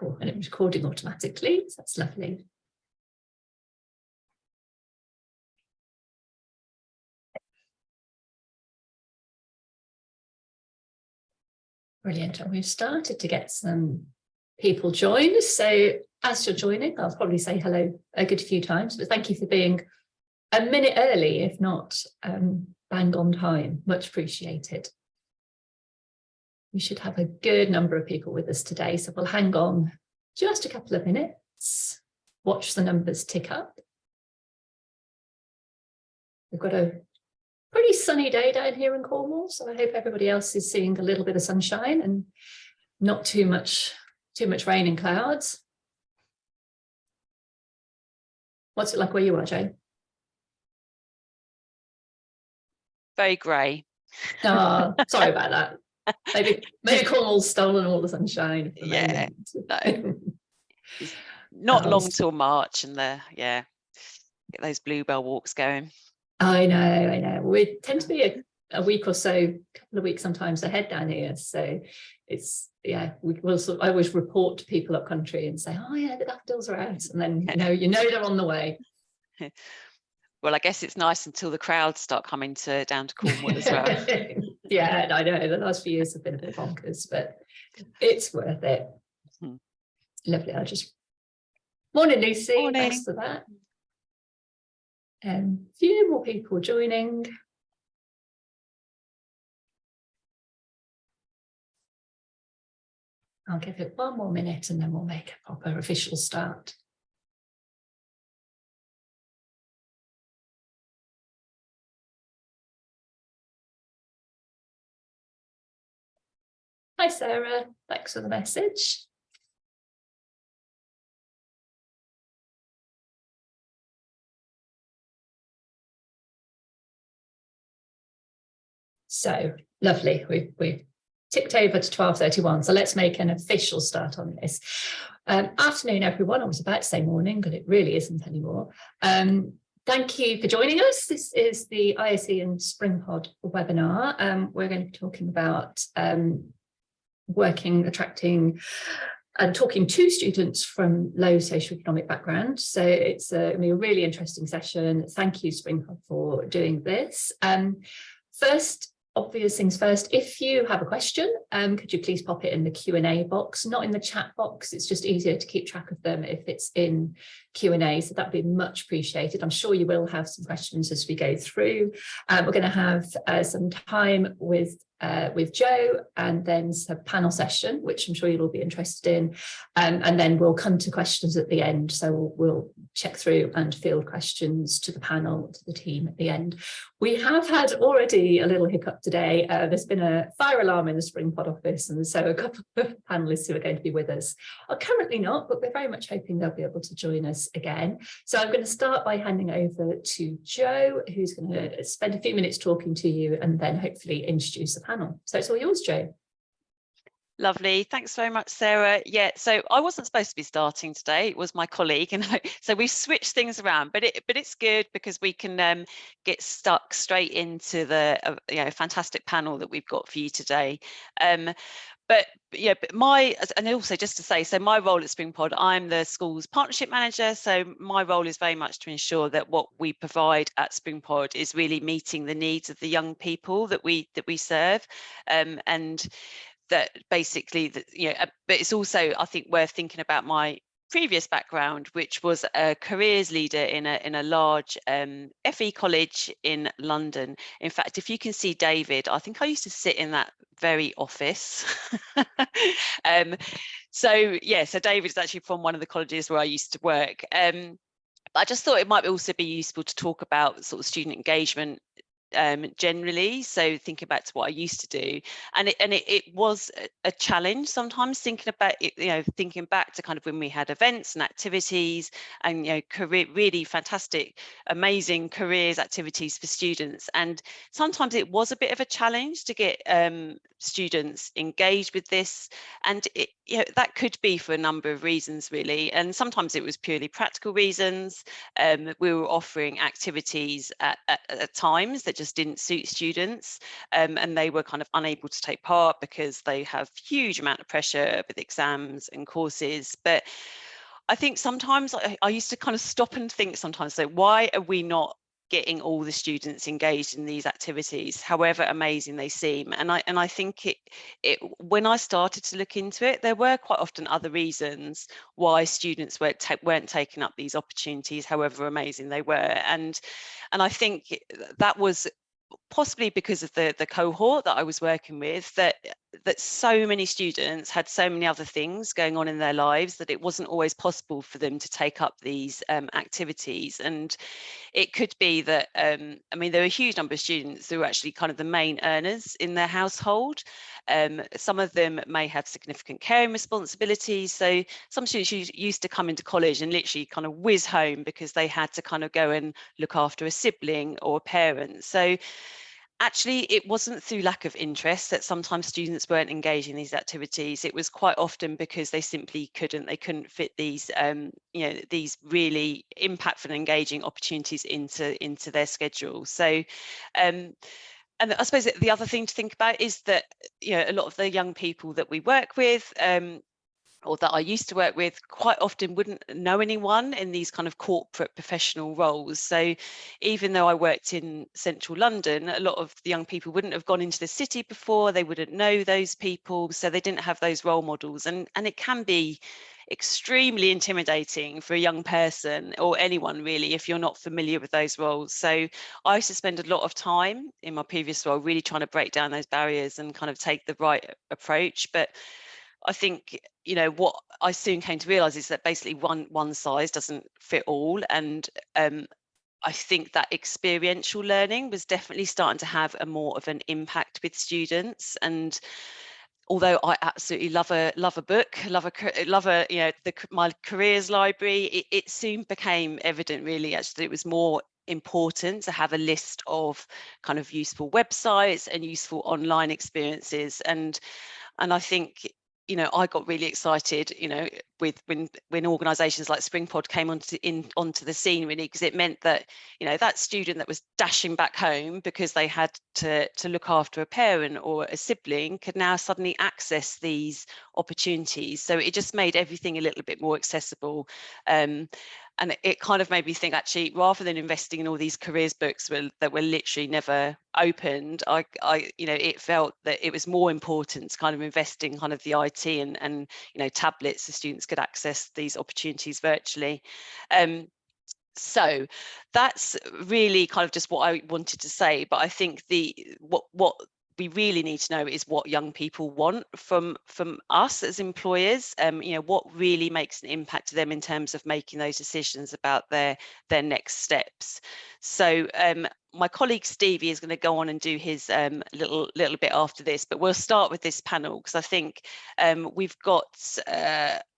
Cool, and it's recording automatically, so that's lovely. Brilliant, and we've started to get some people join. So as you're joining, I'll probably say hello a good few times, but thank you for being a minute early, if not bang on time. Much appreciated. We should have a good number of people with us today, so we'll hang on just a couple of minutes, watch the numbers tick up. We've got a pretty sunny day down here in Cornwall, so I hope everybody else is seeing a little bit of sunshine and not too much rain and clouds. What's it like where you are, Jane? Very grey. Oh, sorry about that. Maybe Cornwall's stolen all the sunshine. Yeah, no. Not long till March, and get those bluebell walks going. I know. We tend to be a week or so, a couple of weeks sometimes ahead down here. So it's, I always report to people up country and say, oh yeah, the daffodils are out. And then, you know they're on the way. Well, I guess it's nice until the crowds start coming down to Cornwall as well. Yeah, I know. The last few years have been a bit bonkers, but it's worth it. Lovely. Morning, Lucy. Morning. Thanks for that. A few more people joining. I'll give it one more minute and then we'll make a proper official start. Hi, Sarah. Thanks for the message. So lovely. We've ticked over to 12:31. So let's make an official start on this. Afternoon, everyone. I was about to say morning, but it really isn't anymore. Thank you for joining us. This is the ISE Springpod webinar. We're going to be talking about attracting and talking to students from low socioeconomic background. So it's going to be a really interesting session. Thank you, Springpod, for doing this. First, obvious things first, if you have a question, could you please pop it in the Q&A box, not in the chat box. It's just easier to keep track of them if it's in Q&A, so that'd be much appreciated. I'm sure you will have some questions as we go through. We're going to have some time with Joe and then a panel session, which I'm sure you'll all be interested in. And then we'll come to questions at the end. So we'll check through and field questions to the panel, to the team at the end. We have had already a little hiccup today. There's been a fire alarm in the Springpod office, and so a couple of panelists who are going to be with us are currently not, but we're very much hoping they'll be able to join us again. So I'm going to start by handing over to Joe, who's going to spend a few minutes talking to you and then hopefully introduce the panel. So it's all yours, Joe. Lovely. Thanks very much, Sarah. Yeah, so I wasn't supposed to be starting today. It was my colleague, and so we've switched things around. But it's good because we can get stuck straight into the fantastic panel that we've got for you today. But and also just to say, so my role at Springpod, I'm the school's partnership manager. So my role is very much to ensure that what we provide at Springpod is really meeting the needs of the young people that we serve, and that basically, but it's also, I think, worth thinking about my previous background, which was a careers leader in a large FE college in London. In fact, if you can see David, I think I used to sit in that very office. So David is actually from one of the colleges where I used to work. But I just thought it might also be useful to talk about sort of student engagement generally. So thinking back to what I used to do, and it was a challenge sometimes thinking about it, thinking back to kind of when we had events and activities and really fantastic, amazing careers activities for students, and sometimes it was a bit of a challenge to get students engaged with this, and that could be for a number of reasons really, and sometimes it was purely practical reasons. We were offering activities at times that just didn't suit students, and they were kind of unable to take part because they have huge amount of pressure with exams and courses. But I think sometimes I used to kind of stop and think sometimes, so why are we not getting all the students engaged in these activities, however amazing they seem? And I think it when I started to look into it, there were quite often other reasons why students weren't taking up these opportunities, however amazing they were. And I think that was possibly because of the cohort that I was working with, that so many students had so many other things going on in their lives that it wasn't always possible for them to take up these activities. And it could be that, I mean, there are a huge number of students who are actually kind of the main earners in their household. Some of them may have significant caring responsibilities. So some students used to come into college and literally kind of whiz home because they had to kind of go and look after a sibling or a parent. So actually, it wasn't through lack of interest that sometimes students weren't engaging in these activities. It was quite often because they simply couldn't fit these, these really impactful and engaging opportunities into their schedule. So, and I suppose the other thing to think about is that, a lot of the young people that we work with, or that I used to work with, quite often wouldn't know anyone in these kind of corporate professional roles. So even though I worked in central London, a lot of the young people wouldn't have gone into the city before, they wouldn't know those people, so they didn't have those role models. And it can be extremely intimidating for a young person, or anyone really, if you're not familiar with those roles. So I used to spend a lot of time in my previous role really trying to break down those barriers and kind of take the right approach. But I think, what I soon came to realize is that basically one size doesn't fit all. And I think that experiential learning was definitely starting to have a more of an impact with students. And although I absolutely love a book, my careers library, it soon became evident really actually it was more important to have a list of kind of useful websites and useful online experiences. And I think, I got really excited, with when organisations like Springpod came onto the scene, really, because it meant that, that student that was dashing back home because they had to look after a parent or a sibling could now suddenly access these opportunities. So it just made everything a little bit more accessible. And it kind of made me think, actually, rather than investing in all these careers books that were literally never opened, it felt that it was more important to kind of invest in kind of the IT and tablets so students could access these opportunities virtually. So that's really kind of just what I wanted to say. But I think what we really need to know is what young people want from us as employers. What really makes an impact to them in terms of making those decisions about their next steps. So my colleague Stevie is going to go on and do his little bit after this, but we'll start with this panel because I think we've got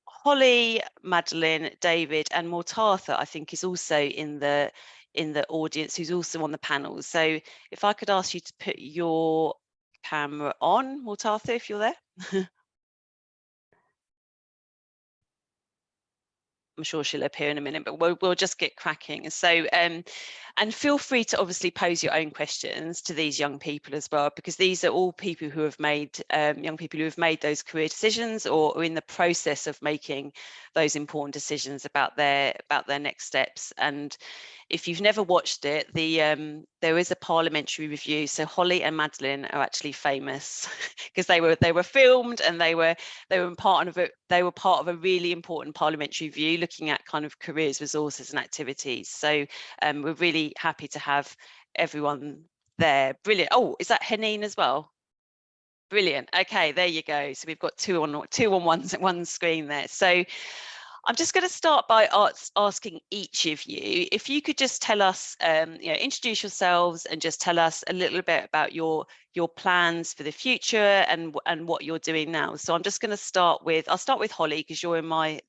Holly, Madeline, David, and Mortartha, I think, is also in the audience, who's also on the panel. So if I could ask you to put your camera on, Mortartha, if you're there. I'm sure she'll appear in a minute, but we'll just get cracking. So, and feel free to obviously pose your own questions to these young people as well, because these are all people who have made, young people who have made those career decisions or are in the process of making those important decisions about their next steps. And if you've never watched it, there is a parliamentary review. So Holly and Madeline are actually famous because they were filmed and they were part of a really important parliamentary review looking at kind of careers, resources and activities. So we're really happy to have everyone there. Brilliant. Oh, is that Heneen as well? Brilliant. Okay, there you go. So we've got two on one screen there. So I'm just going to start by asking each of you if you could just tell us, introduce yourselves and just tell us a little bit about your plans for the future and what you're doing now. So I'm just going to I'll start with Holly because you're in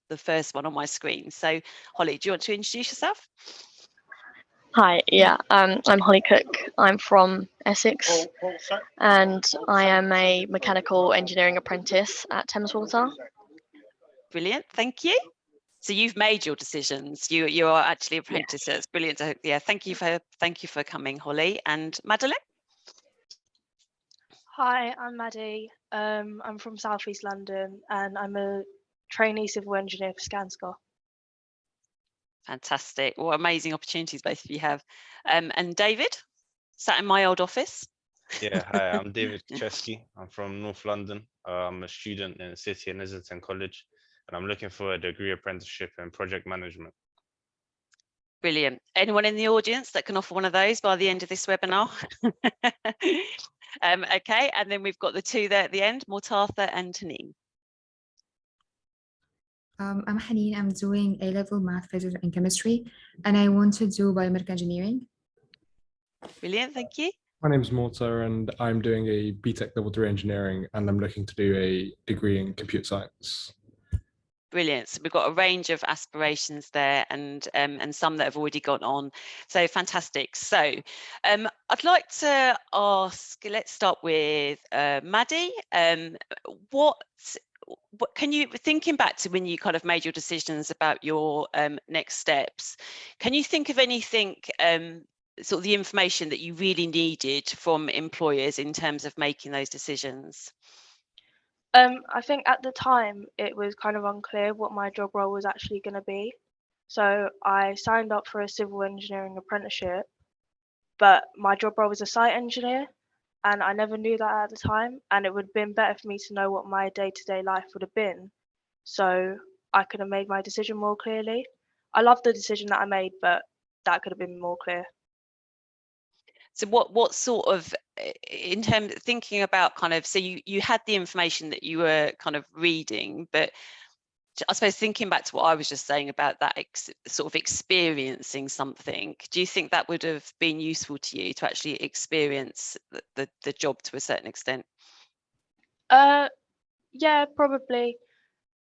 the first one on my screen. So Holly, do you want to introduce yourself? Hi, yeah, I'm Holly Cook. I'm from Essex and I am a mechanical engineering apprentice at Thames Water. Brilliant, thank you. So you've made your decisions. You are actually apprentices. Yes. It's brilliant. Yeah, thank you for coming, Holly. And Madeline? Hi, I'm Maddie. I'm from South East London and I'm a trainee civil engineer for Scanscar. Fantastic. What amazing opportunities both of you have. And David, sat in my old office. Yeah, hi, I'm David Chesky. I'm from North London. I'm a student in City and Islington College, and I'm looking for a degree apprenticeship in project management. Brilliant. Anyone in the audience that can offer one of those by the end of this webinar? Okay, and then we've got the two there at the end, Mortartha and Tanine. I'm Haneen. I'm doing A-level math, physics, and chemistry, and I want to do biomedical engineering. Brilliant, thank you. My name's Mortar, and I'm doing a BTEC Level 3 engineering, and I'm looking to do a degree in computer science. Brilliant. So we've got a range of aspirations there, and some that have already gone on. So fantastic. So I'd like to ask, let's start with Maddie. What can you, thinking back to when you kind of made your decisions about your next steps, can you think of anything, sort of the information that you really needed from employers in terms of making those decisions? I think at the time it was kind of unclear what my job role was actually going to be. So I signed up for a civil engineering apprenticeship, but my job role was a site engineer, and I never knew that at the time. And it would have been better for me to know what my day-to-day life would have been, so I could have made my decision more clearly. I love the decision that I made, but that could have been more clear. So what sort of, in terms of thinking about kind of, so you had the information that you were kind of reading, but I suppose thinking back to what I was just saying about that sort of experiencing something, do you think that would have been useful to you to actually experience the job to a certain extent? Yeah, probably.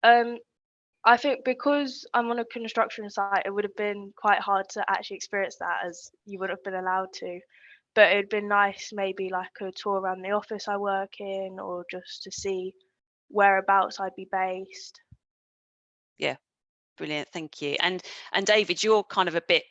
I think because I'm on a construction site, it would have been quite hard to actually experience that, as you wouldn't have been allowed to. But it'd been nice, maybe like a tour around the office I work in, or just to see whereabouts I'd be based. Yeah, brilliant, thank you. And David, you're kind of a bit,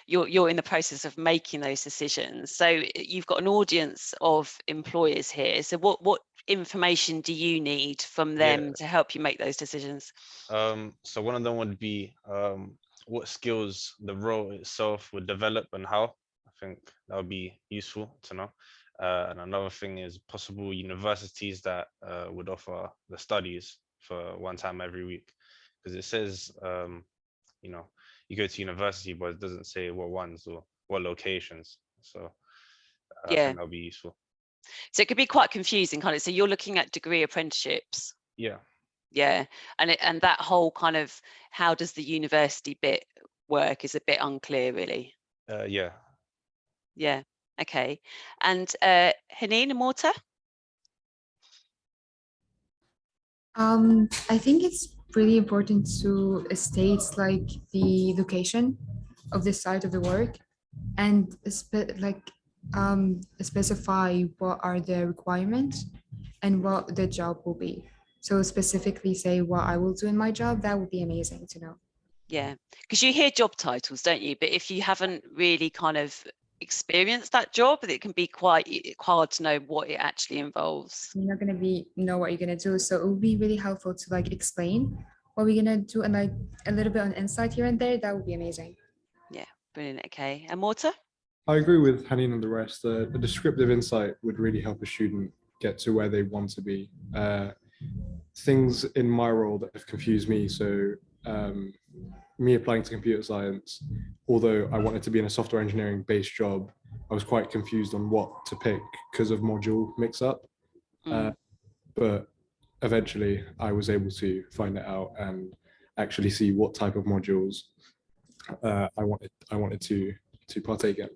you're in the process of making those decisions. So you've got an audience of employers here. So what information do you need from them to help you make those decisions? So one of them would be what skills the role itself would develop and how. I think that would be useful to know. And another thing is possible universities that would offer the studies for one time every week, because it says, you know, you go to university, but it doesn't say what ones or what locations. So I think that would be useful. So it could be quite confusing, kind of. So you're looking at degree apprenticeships. Yeah. Yeah, and that whole kind of how does the university bit work is a bit unclear, really. Yeah. Yeah. Okay. And Haneen and Mortar? I think it's really important to state like the location of the site of the work, and specify what are the requirements and what the job will be. So specifically say what I will do in my job. That would be amazing to know. Yeah, because you hear job titles, don't you? But if you haven't really kind of experienced that job, it can be quite hard to know what it actually involves. You're not going to know what you're going to do. So it would be really helpful to like explain what we're going to do and like a little bit on insight here and there. That would be amazing. Yeah, brilliant. Okay. And Mortar? I agree with Haneen and the rest. The descriptive insight would really help a student get to where they want to be. Things in my role that have confused me. So me applying to computer science, although I wanted to be in a software engineering based job, I was quite confused on what to pick because of module mix up. But eventually I was able to find it out and actually see what type of modules I wanted to partake in.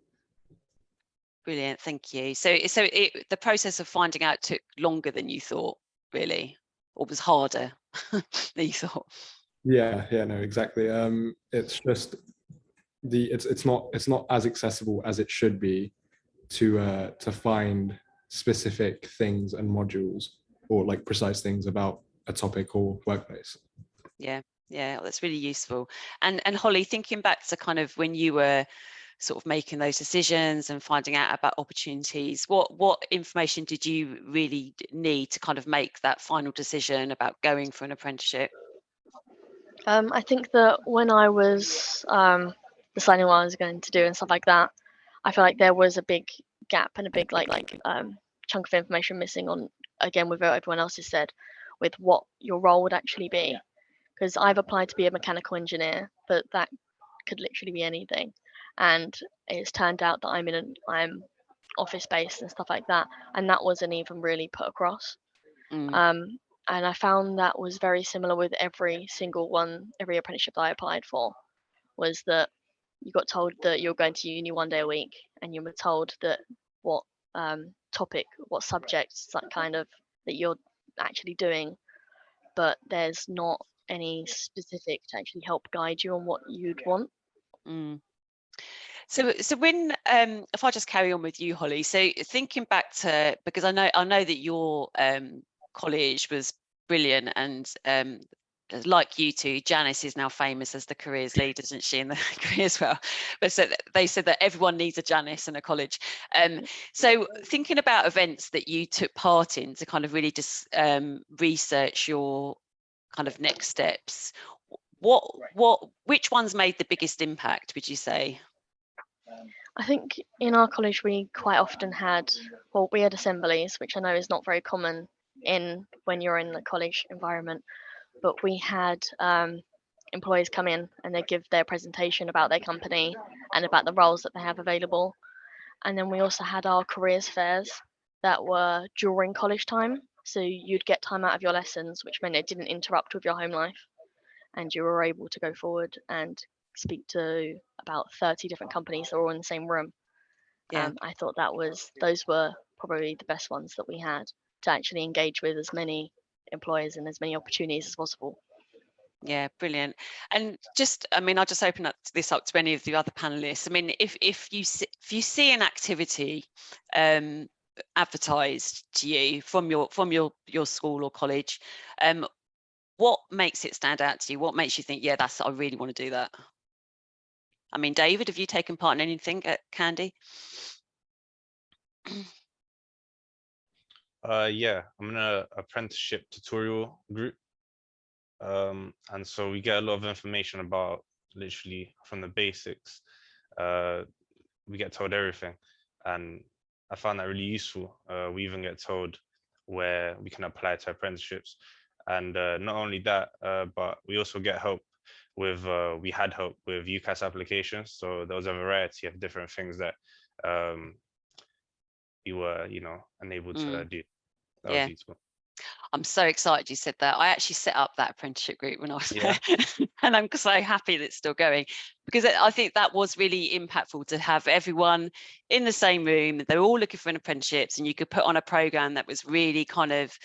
Brilliant, thank you. So the process of finding out took longer than you thought, really, or was harder than you thought? Yeah, no, exactly. It's just it's not as accessible as it should be to find specific things and modules or like precise things about a topic or workplace. Yeah, Yeah, well, that's really useful. And Holly, thinking back to kind of when you were sort of making those decisions and finding out about opportunities, what information did you really need to kind of make that final decision about going for an apprenticeship? I think that when I was deciding what I was going to do and stuff like that, I feel like there was a big gap and a big chunk of information missing on, again, with what everyone else has said, with what your role would actually be. Because I've applied to be a mechanical engineer, but that could literally be anything. And it's turned out that I'm office based and stuff like that, and that wasn't even really put across. And I found that was very similar with every apprenticeship that I applied for, was that you got told that you're going to uni 1 day a week, and you were told that what topic, what subjects that you're actually doing, but there's not any specific to actually help guide you on what you'd want. So when if I just carry on with you, Holly, so thinking back to, because I know that your college was brilliant, and like you two, Janice is now famous as the careers lead, isn't she, in the careers well? But so they said that everyone needs a Janice in a college. So thinking about events that you took part in to kind of really just research your kind of next steps, which ones made the biggest impact, would you say? I think in our college we quite often had, we had assemblies, which I know is not very common when you're in the college environment, but we had employees come in and they give their presentation about their company and about the roles that they have available. And then we also had our careers fairs that were during college time, so you'd get time out of your lessons, which meant it didn't interrupt with your home life, and you were able to go forward and speak to about 30 different companies that were all in the same room. I thought those were probably the best ones that we had to actually engage with as many employers and as many opportunities as possible. Yeah, brilliant. And just, I mean, I'll just open up this up to any of the other panelists. I mean, if you see an activity advertised to you from your school or college, what makes it stand out to you? What makes you think, yeah, I really want to do that? I mean, David, have you taken part in anything at Candy? Yeah, I'm in an apprenticeship tutorial group. And so we get a lot of information about literally from the basics. We get told everything, and I found that really useful. We even get told where we can apply to apprenticeships, and not only that, but we also get help with we had help with UCAS applications. So there was a variety of different things that we were, unable to do. That was useful. I'm so excited you said that. I actually set up that apprenticeship group when I was there, and I'm so happy that it's still going, because I think that was really impactful to have everyone in the same room. They're all looking for an apprenticeships, and you could put on a program that was really kind of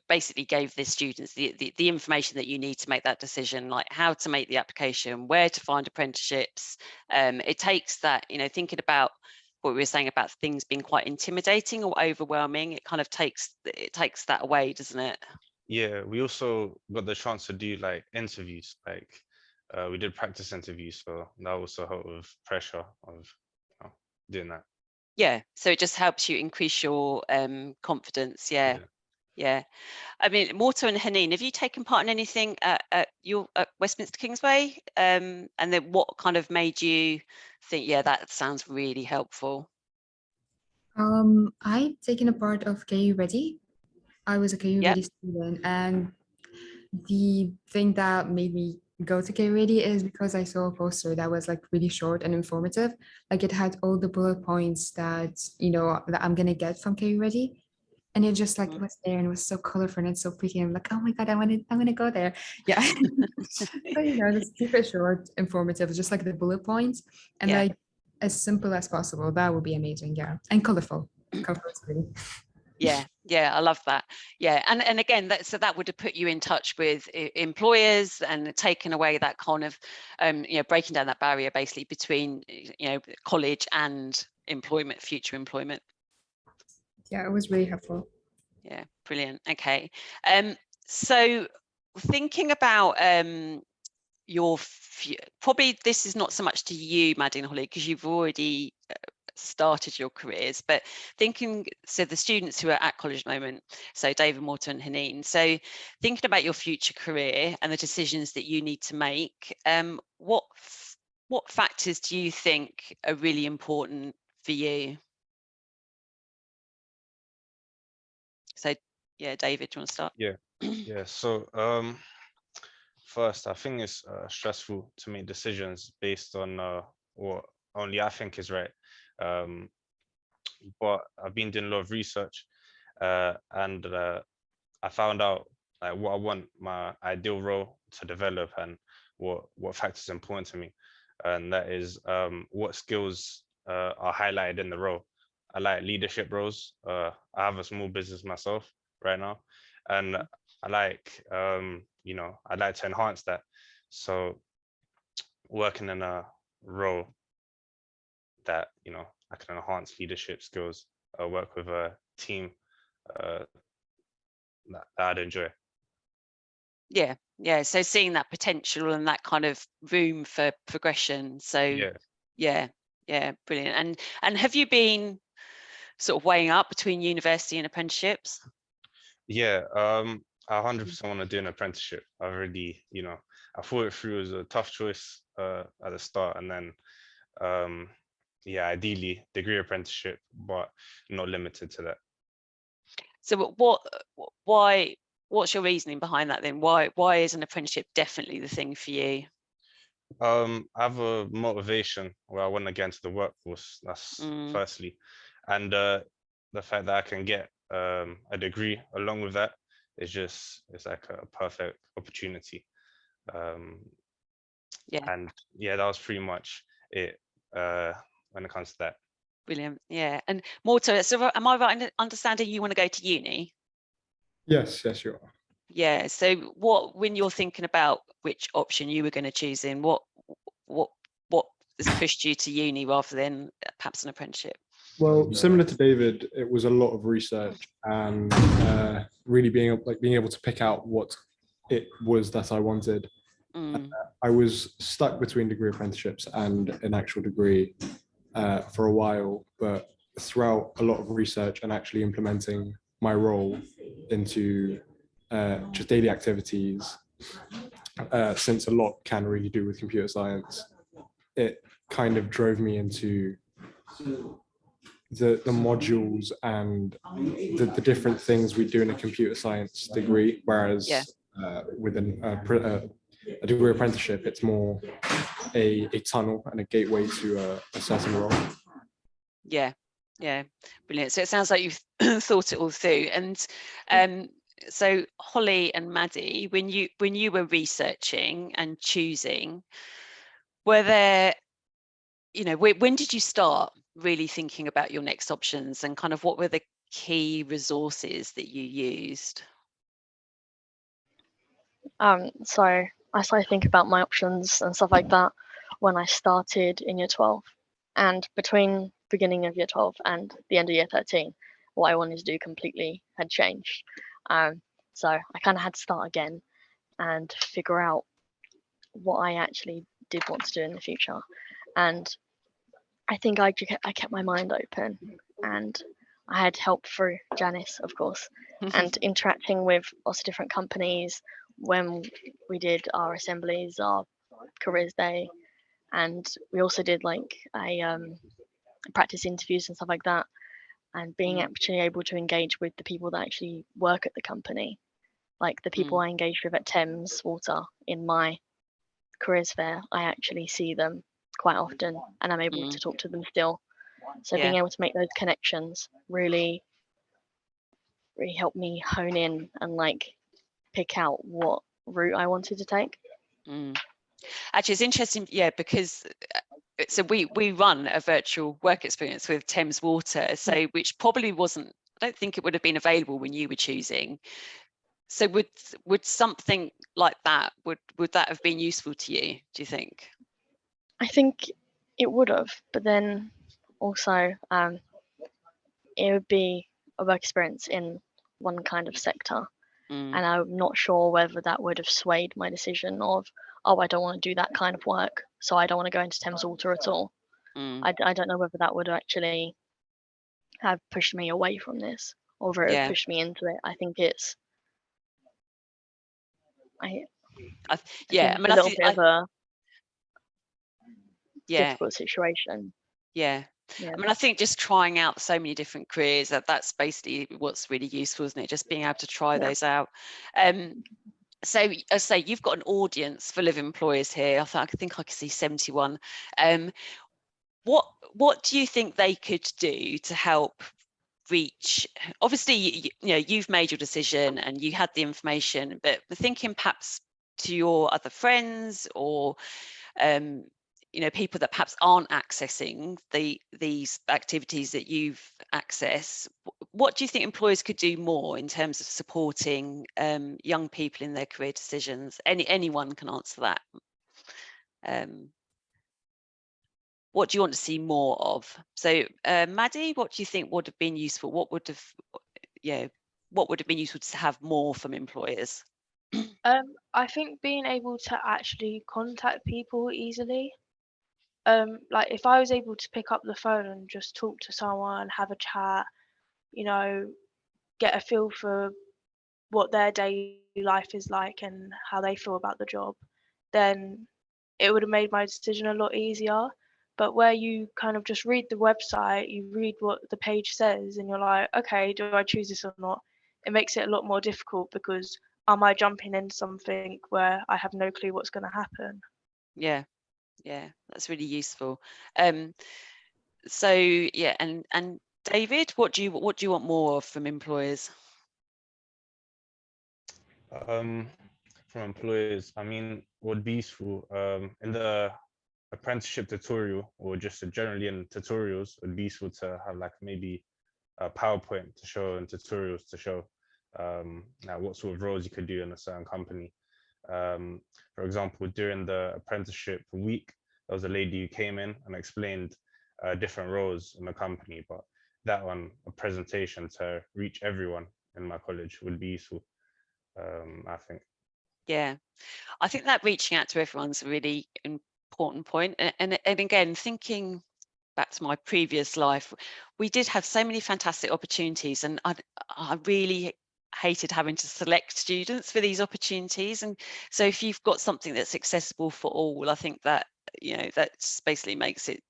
basically gave the students the information that you need to make that decision, like how to make the application, where to find apprenticeships. It takes that, thinking about what we were saying about things being quite intimidating or overwhelming, it kind of takes that away, doesn't it? Yeah, we also got the chance to do like interviews, like we did practice interviews, so that also helped with pressure of doing that. Yeah, so it just helps you increase your confidence. Yeah. I mean, Morto and Haneen, have you taken part in anything at Westminster Kingsway? And then what kind of made you think, yeah, that sounds really helpful? I've taken a part of KU Ready. I was a KU Ready student, and the thing that made me go to KU Ready is because I saw a poster that was like really short and informative. Like it had all the bullet points that that I'm gonna get from KU Ready. And it just like was there, and it was so colorful and so pretty. I'm like, oh my God, I'm gonna go there. Yeah. So just keep it short, informative, just like the bullet points, and like as simple as possible. That would be amazing. Yeah. And colorful. Yeah, I love that. Yeah, and again, that would have put you in touch with employers and taken away that kind of breaking down that barrier basically between college and employment, future employment. Yeah, it was really helpful. Yeah, brilliant. Okay, so thinking about probably this is not so much to you, Maddie and Holly, because you've already started your careers, but so the students who are at college at the moment, so David, Morton and Haneen, so thinking about your future career and the decisions that you need to make, what factors do you think are really important for you? So yeah, David, do you want to start? Yeah, so first, I think it's stressful to make decisions based on what only I think is right. But I've been doing a lot of research, and I found out like what I want my ideal role to develop and what factors are important to me, and that is what skills are highlighted in the role. I like leadership roles. I have a small business myself right now, and I like I'd like to enhance that. So working in a role that I can enhance leadership skills, work with a team that I'd enjoy. Yeah, so seeing that potential and that kind of room for progression. So yeah, brilliant. And have you been sort of weighing up between university and apprenticeships? Yeah, I 100% want to do an apprenticeship. I already, I thought it through as a tough choice at the start, and then yeah, ideally degree apprenticeship, but not limited to that. So what's your reasoning behind that then? Why is an apprenticeship definitely the thing for you? I have a motivation where I want to get into the workforce. That's firstly, and the fact that I can get a degree along with that is it's like a perfect opportunity. Yeah, and yeah, that was pretty much it when it comes to that. Brilliant. Yeah, and Morto, so am I right in understanding you want to go to uni? Yes, you are. Yeah, so when you're thinking about which option you were going to choose in, what has pushed you to uni rather than perhaps an apprenticeship? Well, similar to David, it was a lot of research and really being able to pick out what it was that I wanted. I was stuck between degree apprenticeships and an actual degree for a while, but throughout a lot of research and actually implementing my role into just daily activities, since a lot can really do with computer science, it kind of drove me into the modules and the different things we do in a computer science degree, whereas within a degree apprenticeship, it's more a tunnel and a gateway to a certain role. Yeah, brilliant. So it sounds like you've thought it all through. And so Holly and Maddie, when you were researching and choosing, were there, when did you start really thinking about your next options, and kind of what were the key resources that you used? So I started thinking about my options and stuff like that when I started in year 12, and between beginning of year 12 and the end of year 13, what I wanted to do completely had changed. So I kind of had to start again and figure out what I actually did want to do in the future. And I think I kept my mind open, and I had help through Janice, of course, and interacting with lots of different companies when we did our assemblies, our careers day, and we also did like a practice interviews and stuff like that, and being actually able to engage with the people that actually work at the company, like the people I engaged with at Thames Water in my careers fair, I actually see them quite often and I'm able to talk to them still. So being able to make those connections really helped me hone in and like pick out what route I wanted to take. Actually, it's interesting, because so we run a virtual work experience with Thames Water, so which probably wasn't, I don't think it would have been available when you were choosing. So would something like that, would that have been useful to you, do you think? I think it would have, but then also it would be a work experience in one kind of sector, And I'm not sure whether that would have swayed my decision of, oh, I don't want to do that kind of work, so I don't want to go into Thames Water at all. I don't know whether that would actually have pushed me away from this, or whether it pushed me into it. I think it's yeah, I mean, it's a little bit of a yeah, difficult situation. Yeah. Yeah. I mean, I think just trying out so many different careers, that's basically what's really useful, isn't it? Just being able to try those out. So as I say, you've got an audience full of employers here. I think I could see 71. What do you think they could do to help reach? Obviously, you know, you've made your decision and you had the information, but thinking perhaps to your other friends or you know, people that perhaps aren't accessing these activities that you've accessed, what do you think employers could do more in terms of supporting young people in their career decisions? Anyone can answer that. What do you want to see more of? So, Maddie, what do you think would have been useful? What would have been useful to have more from employers? I think being able to actually contact people easily. Like if I was able to pick up the phone and just talk to someone, have a chat, you know, get a feel for what their daily life is like and how they feel about the job, then it would have made my decision a lot easier. But where you kind of just read the website, you read what the page says, and you're like, okay, do I choose this or not? It makes it a lot more difficult because am I jumping into something where I have no clue what's going to happen? Yeah, that's really useful. So yeah, and David, what do you want more of from employers? From employers, I mean, would be useful in the apprenticeship tutorial, or just generally in tutorials, would be useful to have like maybe a PowerPoint to show and tutorials to show now what sort of roles you could do in a certain company. For example, during the apprenticeship week, there was a lady who came in and explained different roles in the company, but that one, a presentation to reach everyone in my college, would be useful, I think. Yeah, I think that reaching out to everyone's a really important point. And again, thinking back to my previous life, we did have so many fantastic opportunities, and I really hated having to select students for these opportunities. And so if you've got something that's accessible for all, I think that, you know, that's basically makes it,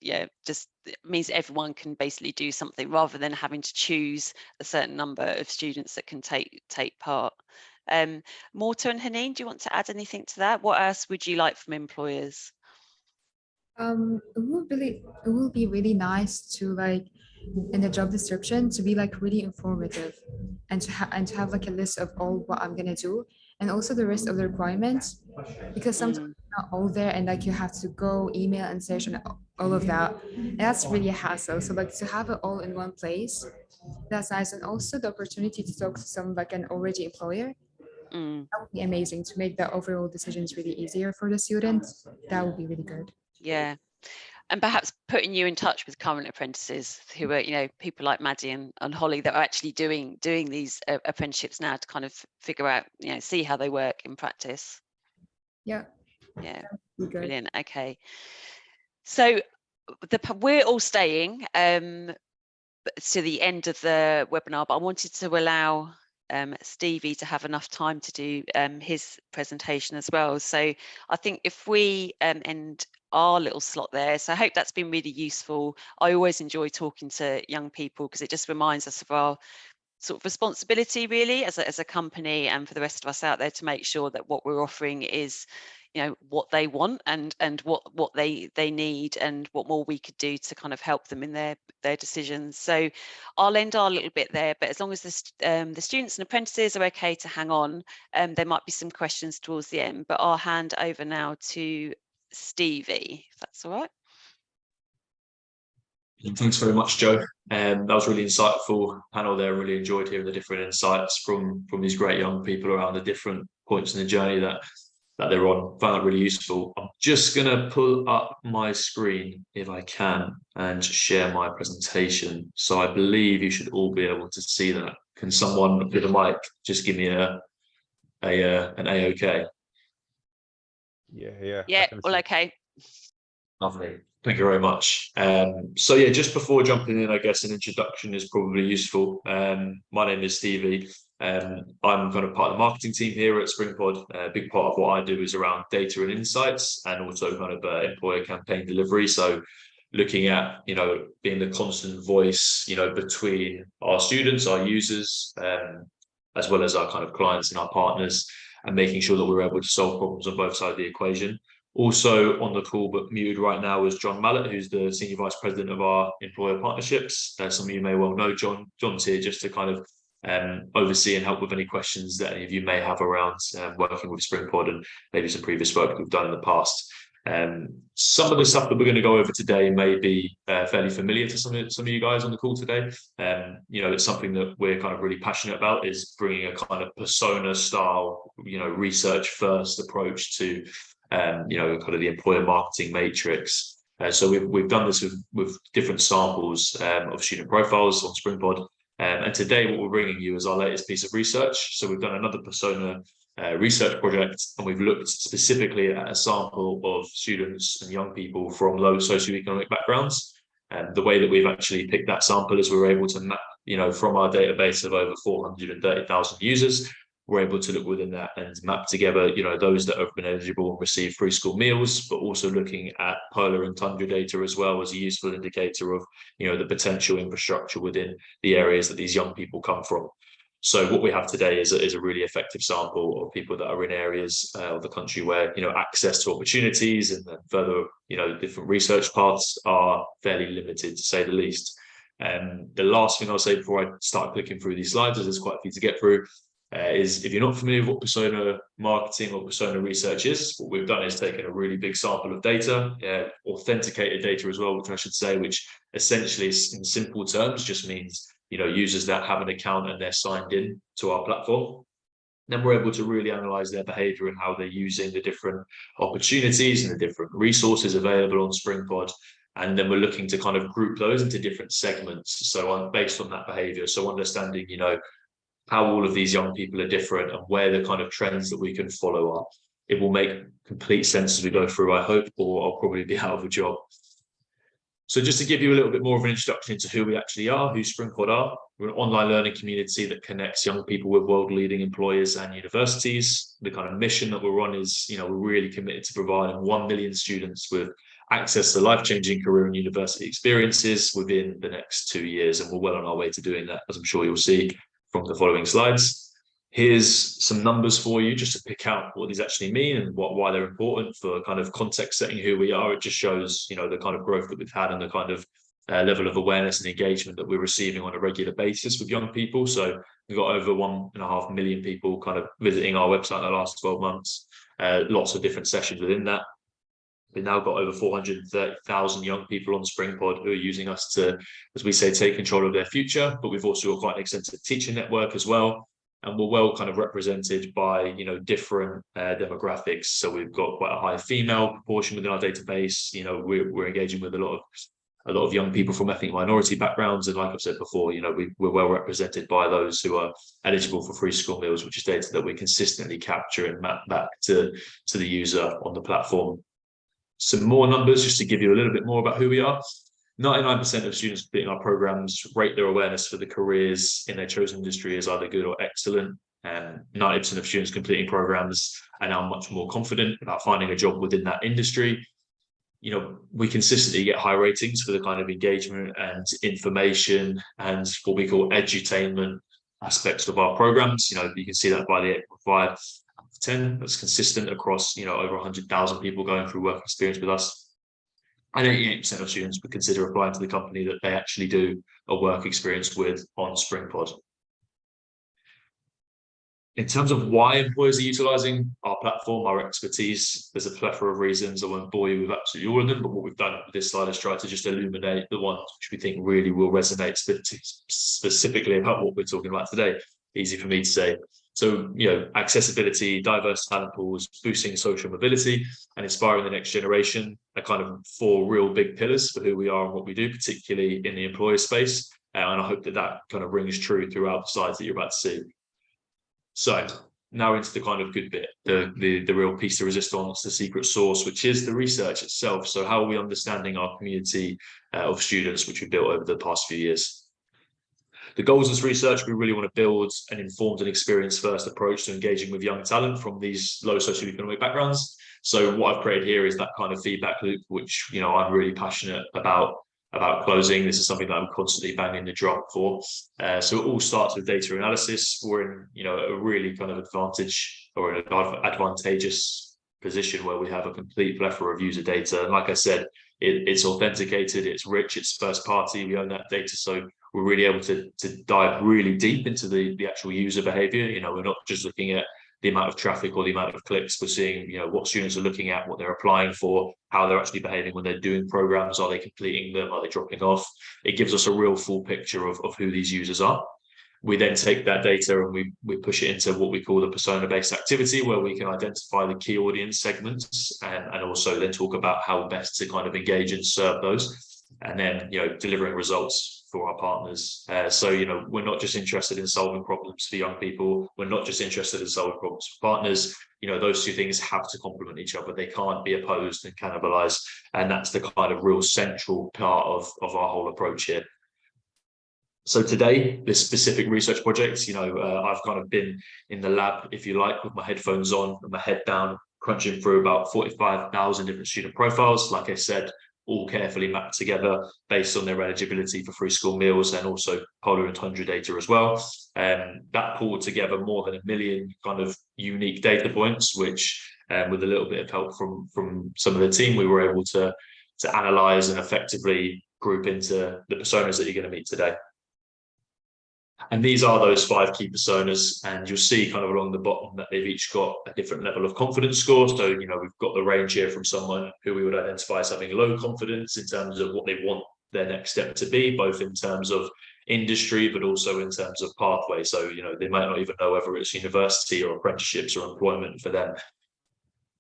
just it means everyone can basically do something rather than having to choose a certain number of students that can take part. Morta and Haneen, do you want to add anything to that? What else would you like from employers? It will be really nice to, like, in the job description, to be like really informative, and to have like a list of all what I'm gonna do, and also the rest of the requirements, because sometimes it's not all there, and like you have to go email and search and all of that, and that's really a hassle. So like to have it all in one place, that's nice. And also the opportunity to talk to some like an already employer, that would be amazing, to make the overall decisions really easier for the students. That would be really good. Yeah, and perhaps putting you in touch with current apprentices who are, you know, people like Maddie and Holly that are actually doing these apprenticeships now, to kind of figure out, you know, see how they work in practice. Yeah, Brilliant. Okay, so we're all staying to the end of the webinar, but I wanted to allow Stevie to have enough time to do his presentation as well. So I think if we end our little slot there, so I hope that's been really useful. I always enjoy talking to young people because it just reminds us of our sort of responsibility really as a company, and for the rest of us out there, to make sure that what we're offering is, you know, what they want and what they need, and what more we could do to kind of help them in their decisions. So I'll end our little bit there, but as long as the students and apprentices are okay to hang on, there might be some questions towards the end, but I'll hand over now to Stevie, if that's all right. Thanks very much, Joe. That was really insightful panel there. Really enjoyed hearing the different insights from these great young people around the different points in the journey that they're on. Found that really useful. I'm just going to pull up my screen if I can and share my presentation. So I believe you should all be able to see that. Can someone with a mic just give me a an A-OK? Yeah. Yeah, I can all see. okay. Lovely. Thank you very much. So yeah, just before jumping in, I guess an introduction is probably useful. My name is Stevie. I'm kind of part of the marketing team here at Springpod. A big part of what I do is around data and insights, and also kind of employer campaign delivery. So looking at, being the constant voice, between our students, our users, as well as our kind of clients and our partners, and making sure that we're able to solve problems on both sides of the equation. Also on the call, but muted right now, is John Mallett, who's the Senior Vice President of our Employer Partnerships. Some of you may well know John. John's here just to kind of oversee and help with any questions that any of you may have around working with Springpod and maybe some previous work we've done in the past. Some of the stuff that we're going to go over today may be fairly familiar to some of you guys on the call today. It's something that we're kind of really passionate about, is bringing a kind of persona style, research first approach to kind of the employer marketing matrix. So we've done this with different samples of student profiles on Springpod. And today what we're bringing you is our latest piece of research. So we've done another persona research project, and we've looked specifically at a sample of students and young people from low socioeconomic backgrounds. And the way that we've actually picked that sample is we're able to map, from our database of over 430,000 users, we're able to look within that and map together, those that have been eligible and receive free school meals, but also looking at polar and tundra data as well as a useful indicator of, the potential infrastructure within the areas that these young people come from. So what we have today is a really effective sample of people that are in areas of the country where, access to opportunities and further, different research paths are fairly limited, to say the least. And the last thing I'll say before I start clicking through these slides, as there's quite a few to get through, is if you're not familiar with what persona marketing or persona research is, what we've done is taken a really big sample of data, authenticated data as well, which I should say, which essentially in simple terms just means, users that have an account and they're signed in to our platform. Then we're able to really analyze their behavior and how they're using the different opportunities and the different resources available on Springpod. And then we're looking to kind of group those into different segments. So based on that behavior, so understanding, how all of these young people are different and where the kind of trends that we can follow are. It will make complete sense as we go through, I hope, or I'll probably be out of a job. So just to give you a little bit more of an introduction into who we actually are, who Springpod are, we're an online learning community that connects young people with world-leading employers and universities. The kind of mission that we're on is, we're really committed to providing 1 million students with access to life-changing career and university experiences within the next 2 years. And we're well on our way to doing that, as I'm sure you'll see from the following slides. Here's some numbers for you just to pick out what these actually mean and why they're important for kind of context setting who we are. It just shows, the kind of growth that we've had and the kind of level of awareness and engagement that we're receiving on a regular basis with young people. So we've got over 1.5 million people kind of visiting our website in the last 12 months, lots of different sessions within that. We've now got over 430,000 young people on Springpod who are using us to, as we say, take control of their future. But we've also got quite an extensive teaching network as well. And we're well kind of represented by, different demographics. So we've got quite a high female proportion within our database. We're engaging with a lot of young people from ethnic minority backgrounds. And like I've said before, we're well represented by those who are eligible for free school meals, which is data that we consistently capture and map back to the user on the platform. Some more numbers just to give you a little bit more about who we are. 99% of students completing our programs rate their awareness for the careers in their chosen industry as either good or excellent. And 90% of students completing programs are now much more confident about finding a job within that industry. We consistently get high ratings for the kind of engagement and information and what we call edutainment aspects of our programs. You can see that by the 8.5 10. That's consistent across over 100,000 people going through work experience with us, and 88% of students would consider applying to the company that they actually do a work experience with on Springpod. In terms of why employers are utilizing our platform, our expertise, there's a plethora of reasons. I won't bore you with absolutely all of them, but what we've done with this slide is try to just illuminate the ones which we think really will resonate specifically about what we're talking about today. Easy for me to say. So, accessibility, diverse talent pools, boosting social mobility, and inspiring the next generation are kind of 4 real big pillars for who we are and what we do, particularly in the employer space. And I hope that kind of rings true throughout the slides that you're about to see. So now into the kind of good bit, the real piece de resistance, the secret sauce, which is the research itself. So how are we understanding our community of students, which we built over the past few years? The goals of this research, we really want to build an informed and experience-first approach to engaging with young talent from these low socioeconomic backgrounds. So what I've created here is that kind of feedback loop, which, you know, I'm really passionate about closing. This is something that I'm constantly banging the drum for. So it all starts with data analysis. We're in, you know, a really kind of advantageous position where we have a complete plethora of user data. And like I said, it's authenticated, it's rich, it's first party, we own that data. So we're really able to dive really deep into the actual user behavior. You know, we're not just looking at the amount of traffic or the amount of clicks. We're seeing, you know, what students are looking at, what they're applying for, how they're actually behaving when they're doing programs. Are they completing them? Are they dropping off? It gives us a real full picture of who these users are. We then take that data and we push it into what we call the persona-based activity, where we can identify the key audience segments and also then talk about how best to kind of engage and serve those. And then, you know, delivering results for our partners. So, you know, we're not just interested in solving problems for young people. We're not just interested in solving problems for partners. You know, those two things have to complement each other. They can't be opposed and cannibalized. And that's the kind of real central part of our whole approach here. So today, this specific research project, you know, I've kind of been in the lab, if you like, with my headphones on and my head down, crunching through about 45,000 different student profiles. Like I said, all carefully mapped together based on their eligibility for free school meals and also polar and tundra data as well. That pulled together more than 1 million kind of unique data points, which with a little bit of help from some of the team, we were able to analyze and effectively group into the personas that you're going to meet today. And these are those 5 key personas, and you'll see kind of along the bottom that they've each got a different level of confidence score. So, you know, we've got the range here from someone who we would identify as having low confidence in terms of what they want their next step to be, both in terms of industry, but also in terms of pathway. So, you know, they might not even know whether it's university or apprenticeships or employment for them.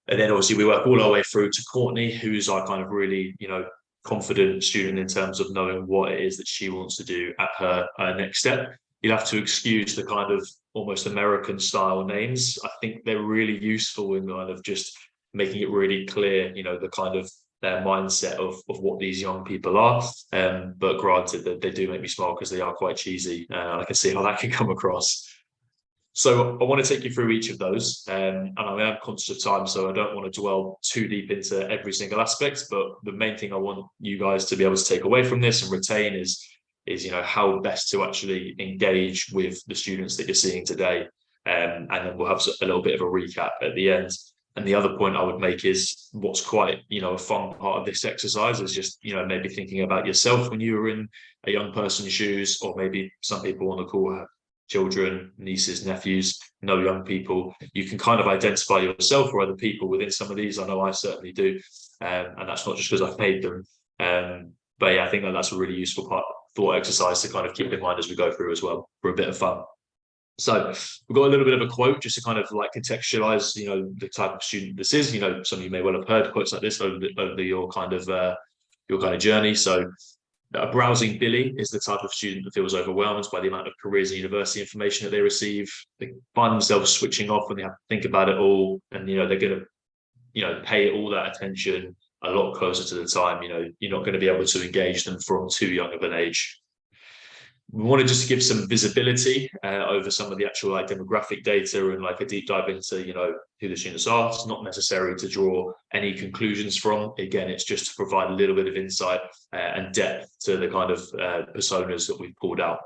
And then obviously we work all our way through to Courtney, who's our kind of really, you know, confident student in terms of knowing what it is that she wants to do at her next step. You'll have to excuse the kind of almost American style names. I think they're really useful in kind of just making it really clear, you know, the kind of their mindset of what these young people are. But granted that they do make me smile because they are quite cheesy. I can see how that can come across. So I want to take you through each of those, and I am conscious of time, so I don't want to dwell too deep into every single aspect. But the main thing I want you guys to be able to take away from this and retain is you know, how best to actually engage with the students that you're seeing today. And then we'll have a little bit of a recap at the end. And the other point I would make is what's quite, you know, a fun part of this exercise is just, you know, maybe thinking about yourself when you were in a young person's shoes, or maybe some people on the call have children, nieces, nephews, know young people. You can kind of identify yourself or other people within some of these. I know I certainly do. And that's not just because I've made them. But yeah, I think that's a really useful thought exercise to kind of keep in mind as we go through as well, for a bit of fun. So we've got a little bit of a quote just to kind of like contextualize, you know, the type of student this is. You know, some of you may well have heard quotes like this over your kind of journey. So a browsing Billy is the type of student that feels overwhelmed by the amount of careers and university information that they receive. They find themselves switching off when they have to think about it all, and you know they're going to, you know, pay all that attention a lot closer to the time. You know, you're not going to be able to engage them from too young of an age. We want to just give some visibility over some of the actual like demographic data and like a deep dive into, you know, who the students are. It's not necessary to draw any conclusions from. Again, it's just to provide a little bit of insight and depth to the kind of personas that we've pulled out.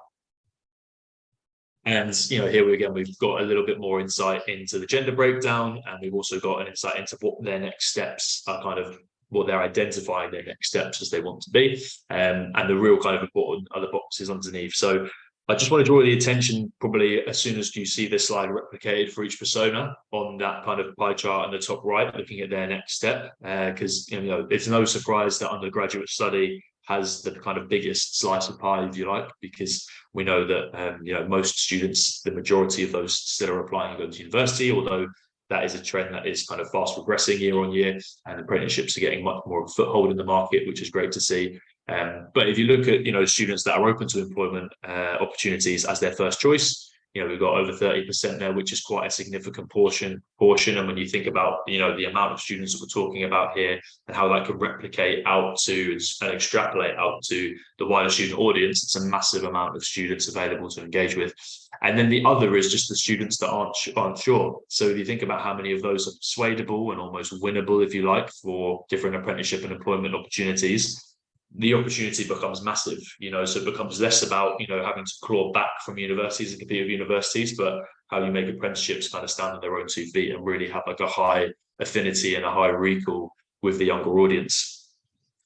And, you know, here we've got a little bit more insight into the gender breakdown, and we've also got an insight into what their next steps are, kind of what they're identifying their next steps as they want to be, and the real kind of important other boxes underneath. So I just want to draw the attention, probably as soon as you see this slide replicated for each persona on that kind of pie chart in the top right, looking at their next step, because you know it's no surprise that undergraduate study has the kind of biggest slice of pie, if you like, because we know that you know, most students, the majority of those still are applying and going to university, although that is a trend that is kind of fast progressing year on year, and apprenticeships are getting much more of a foothold in the market, which is great to see. But if you look at, you know, students that are open to employment opportunities as their first choice, we've got over 30% there, which is quite a significant portion. And when you think about, the amount of students that we're talking about here and how that can replicate out to and extrapolate out to the wider student audience, it's a massive amount of students available to engage with. And then the other is just the students that aren't sure. So if you think about how many of those are persuadable and almost winnable, if you like, for different apprenticeship and employment opportunities, the opportunity becomes massive, so it becomes less about, having to claw back from universities and compete with universities, but how you make apprenticeships kind of stand on their own 2 feet and really have like a high affinity and a high recall with the younger audience.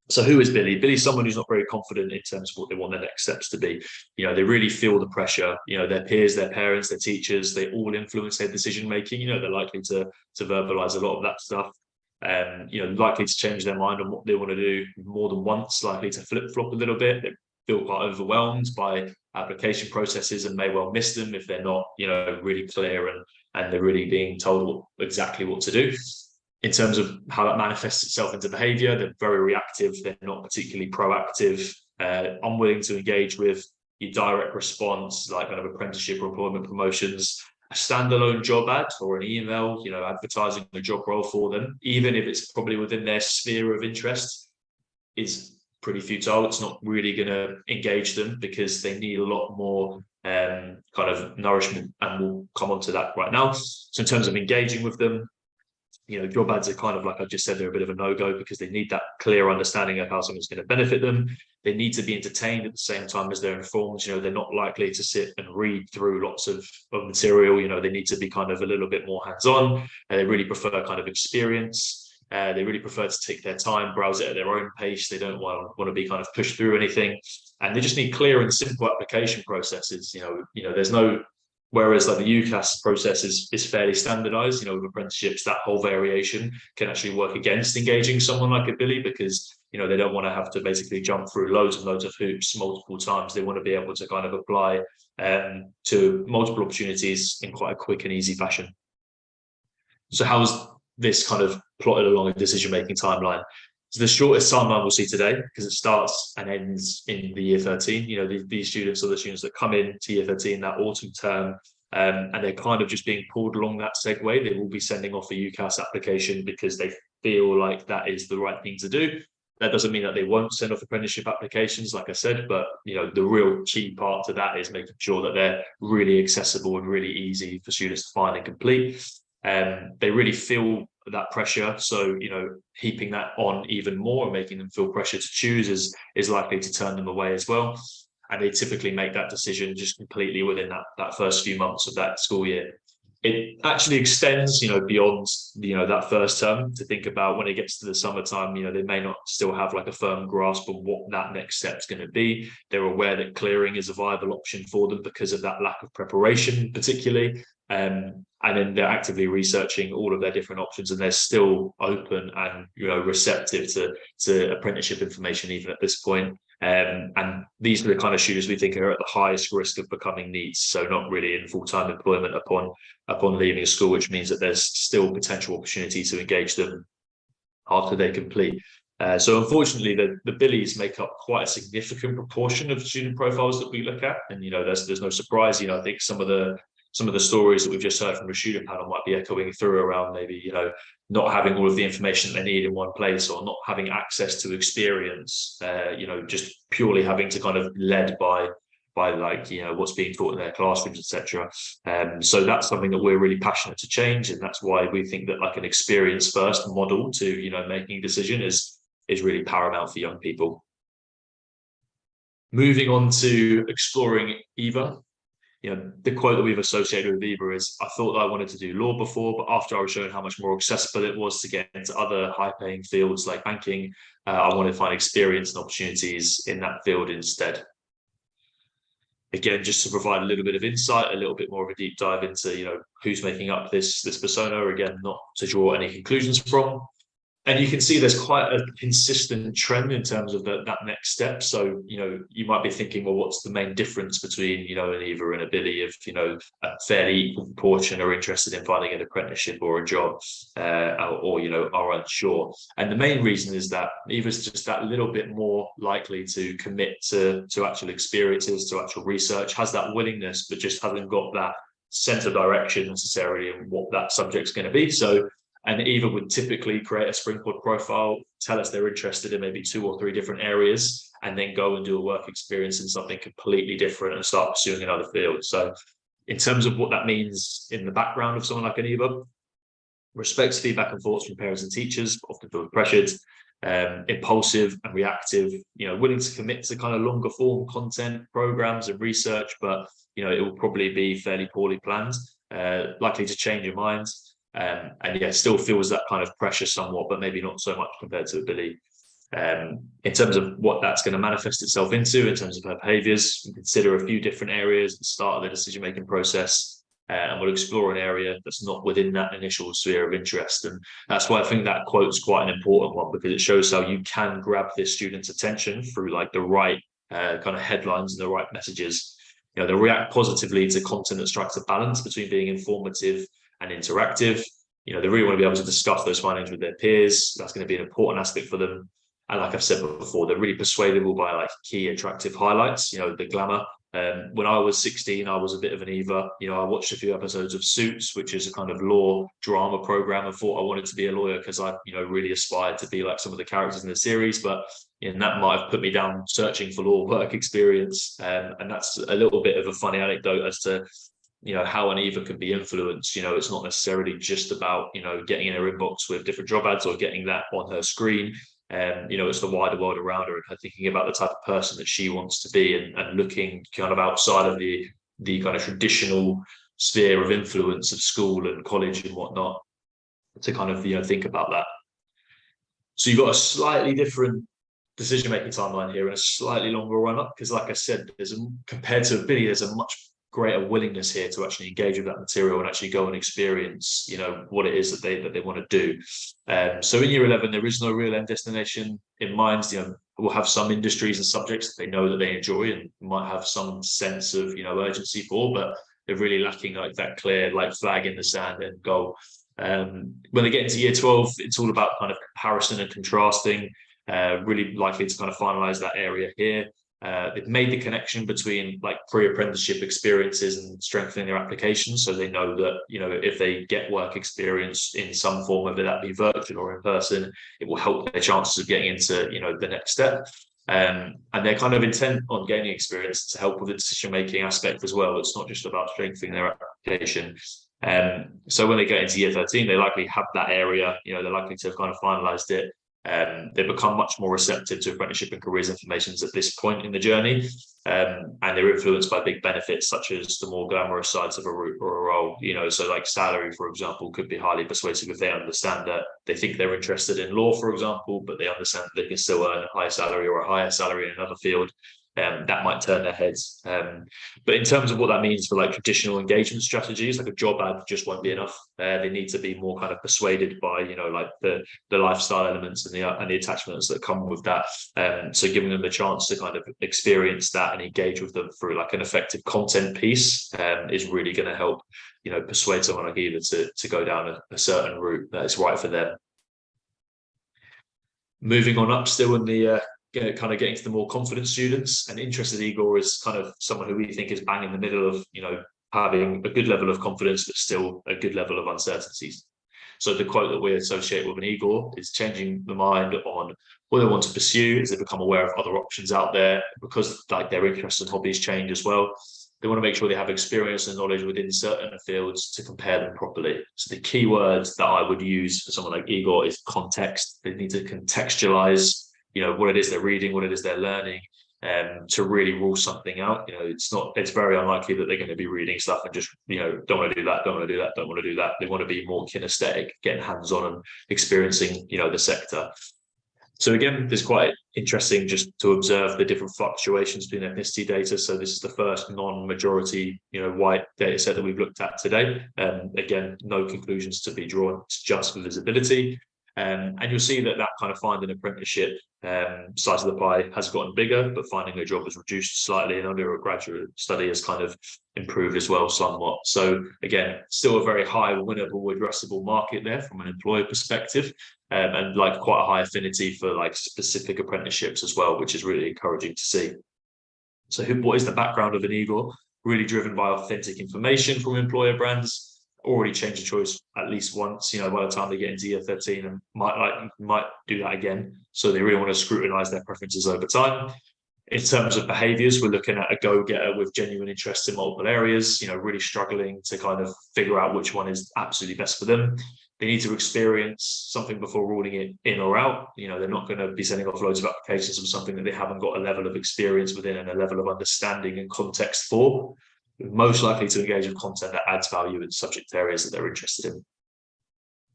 So who is Billy? Billy's someone who's not very confident in terms of what they want their next steps to be. They really feel the pressure, their peers, their parents, their teachers, they all influence their decision making. They're likely to verbalize a lot of that stuff. Likely to change their mind on what they want to do more than once, likely to flip-flop a little bit. They feel quite overwhelmed by application processes and may well miss them if they're not, really clear and they're really being told exactly what to do. In terms of how that manifests itself into behavior, they're very reactive, they're not particularly proactive, unwilling to engage with your direct response, like kind of apprenticeship or employment promotions. A standalone job ad or an email, advertising a job role for them, even if it's probably within their sphere of interest, is pretty futile. It's not really going to engage them because they need a lot more kind of nourishment, and we'll come on to that right now. So in terms of engaging with them, job ads are kind of, like I just said, they're a bit of a no-go because they need that clear understanding of how something's going to benefit them. They need to be entertained at the same time as they're informed. They're not likely to sit and read through lots of material. They need to be kind of a little bit more hands-on. They really prefer kind of experience. They really prefer to take their time, browse it at their own pace. They don't want to be kind of pushed through anything. And they just need clear and simple application processes. There's no... Whereas like the UCAS process is fairly standardized, with apprenticeships, that whole variation can actually work against engaging someone like a Billy because, they don't want to have to basically jump through loads and loads of hoops multiple times. They want to be able to kind of apply to multiple opportunities in quite a quick and easy fashion. So how's this kind of plotted along a decision-making timeline? So the shortest timeline we'll see today, because it starts and ends in the year 13. These students are the students that come in to year 13 that autumn term, and they're kind of just being pulled along that segue. They will be sending off a UCAS application because they feel like that is the right thing to do. That doesn't mean that they won't send off apprenticeship applications, like I said, but the real key part to that is making sure that they're really accessible and really easy for students to find and complete. They really feel that pressure, so heaping that on even more and making them feel pressure to choose is likely to turn them away as well. And they typically make that decision just completely within that first few months of that school year. It actually extends, beyond, that first term to think about when it gets to the summertime, they may not still have like a firm grasp of what that next step's going to be. They're aware that clearing is a viable option for them because of that lack of preparation, particularly. And then they're actively researching all of their different options, and they're still open and receptive to apprenticeship information even at this point. And these are the kind of students we think are at the highest risk of becoming NEETs, so not really in full-time employment upon leaving school, which means that there's still potential opportunity to engage them after they complete. So unfortunately, the Billies make up quite a significant proportion of student profiles that we look at, and there's no surprise. I think some of the stories that we've just heard from the student panel might be echoing through around maybe, not having all of the information that they need in one place, or not having access to experience, just purely having to kind of led by like, what's being taught in their classrooms, etc. So that's something that we're really passionate to change. And that's why we think that like an experience first model to, making a decision is really paramount for young people. Moving on to exploring EVA. The quote that we've associated with EVA is, I thought that I wanted to do law before, but after I was shown how much more accessible it was to get into other high-paying fields like banking, I wanted to find experience and opportunities in that field instead. Again, just to provide a little bit of insight, a little bit more of a deep dive into, who's making up this persona. Again, not to draw any conclusions from, And you can see there's quite a consistent trend in terms of that next step. So, you know, you might be thinking, well, what's the main difference between, you know, an Eva and a Billy if, you know, a fairly equal proportion are interested in finding an apprenticeship or a job, or, you know, are unsure. And the main reason is that Eva's just that little bit more likely to commit to actual experiences, to actual research, has that willingness, but just hasn't got that sense of direction necessarily and what that subject's going to be. So, and Eva would typically create a Springpod profile, tell us they're interested in maybe 2 or 3 different areas, and then go and do a work experience in something completely different and start pursuing another field. So in terms of what that means in the background of someone like an Eva, respects feedback and thoughts from parents and teachers, often feel pressured, impulsive and reactive, you know, willing to commit to kind of longer form content, programs and research, but, you know, it will probably be fairly poorly planned, likely to change your mind. And yeah, still feels that kind of pressure somewhat, but maybe not so much compared to a Billy. In terms of what that's going to manifest itself into, in terms of her behaviours, we consider a few different areas at the start of the decision-making process, and we'll explore an area that's not within that initial sphere of interest. And that's why I think that quote's quite an important one, because it shows how you can grab this student's attention through like the right kind of headlines and the right messages. You know, they'll react positively to content that strikes a balance between being informative and interactive. You know, they really want to be able to discuss those findings with their peers. That's going to be an important aspect for them. And like I've said before, they're really persuadable by like key attractive highlights, you know, the glamour. When I was 16, I was a bit of an Eva. You know, I watched a few episodes of Suits, which is a kind of law drama program, and thought I wanted to be a lawyer because I, you know, really aspired to be like some of the characters in the series. But and that might have put me down searching for law work experience. And that's a little bit of a funny anecdote as to, you know, how an Eva can be influenced. You know, it's not necessarily just about, you know, getting in her inbox with different job ads or getting that on her screen. You know, it's the wider world around her and her thinking about the type of person that she wants to be, and looking kind of outside of the kind of traditional sphere of influence of school and college and whatnot to kind of, you know, think about that. So you've got a slightly different decision-making timeline here and a slightly longer run-up, because like I said, compared to a Billy, there's a much greater willingness here to actually engage with that material and actually go and experience, you know, what it is that they want to do. So in year 11, there is no real end destination in mind. You know, we'll have some industries and subjects that they know that they enjoy and might have some sense of, you know, urgency for, but they're really lacking like that clear like flag in the sand and goal. When they get into year 12, it's all about kind of comparison and contrasting, really likely to kind of finalize that area here. They've made the connection between like pre-apprenticeship experiences and strengthening their applications, so they know that, you know, if they get work experience in some form, whether that be virtual or in person, it will help their chances of getting into, you know, the next step. And they're kind of intent on gaining experience to help with the decision-making aspect as well. It's not just about strengthening their application. So when they get into year 13, they likely have that area, you know, they're likely to have kind of finalized it. They become much more receptive to apprenticeship and careers information at this point in the journey, and they're influenced by big benefits such as the more glamorous sides of a route or a role. You know, so like salary, for example, could be highly persuasive if they understand that they think they're interested in law, for example, but they understand that they can still earn a high salary or a higher salary in another field. That might turn their heads. But in terms of what that means for like traditional engagement strategies, like a job ad just won't be enough. They need to be more kind of persuaded by, you know, like the lifestyle elements and the attachments that come with that. So giving them the chance to kind of experience that and engage with them through like an effective content piece is really going to help, you know, persuade someone like Eva to go down a certain route that is right for them. Moving on up still in the kind of getting to the more confident students, and interested Igor is kind of someone who we think is bang in the middle of, you know, having a good level of confidence but still a good level of uncertainties. So the quote that we associate with an Igor is changing the mind on what they want to pursue as they become aware of other options out there, because like their interests and hobbies change as well. They want to make sure they have experience and knowledge within certain fields to compare them properly. So the key words that I would use for someone like Igor is context. They need to contextualize, you know, what it is they're reading, what it is they're learning, to really rule something out. You know, it's very unlikely that they're going to be reading stuff and just, you know, don't want to do that, don't want to do that, don't want to do that. They want to be more kinesthetic, getting hands-on and experiencing, you know, the sector. So again, it's quite interesting just to observe the different fluctuations between ethnicity data. So this is the first non-majority, you know, white data set that we've looked at today. Again, no conclusions to be drawn, it's just for visibility. And you'll see that kind of finding apprenticeship size of the pie has gotten bigger, but finding a job has reduced slightly, and undergraduate study has kind of improved as well somewhat. So again, still a very high winnable, addressable market there from an employer perspective, and like quite a high affinity for like specific apprenticeships as well, which is really encouraging to see. So what is the background of an Igor? Really driven by authentic information from employer brands. Already changed the choice at least once, you know, by the time they get into year 13, and might do that again. So they really want to scrutinize their preferences over time. In terms of behaviors, we're looking at a go-getter with genuine interest in multiple areas, you know, really struggling to kind of figure out which one is absolutely best for them. They need to experience something before ruling it in or out. You know, they're not going to be sending off loads of applications for something that they haven't got a level of experience within and a level of understanding and context for. Most likely to engage with content that adds value in subject areas that they're interested in.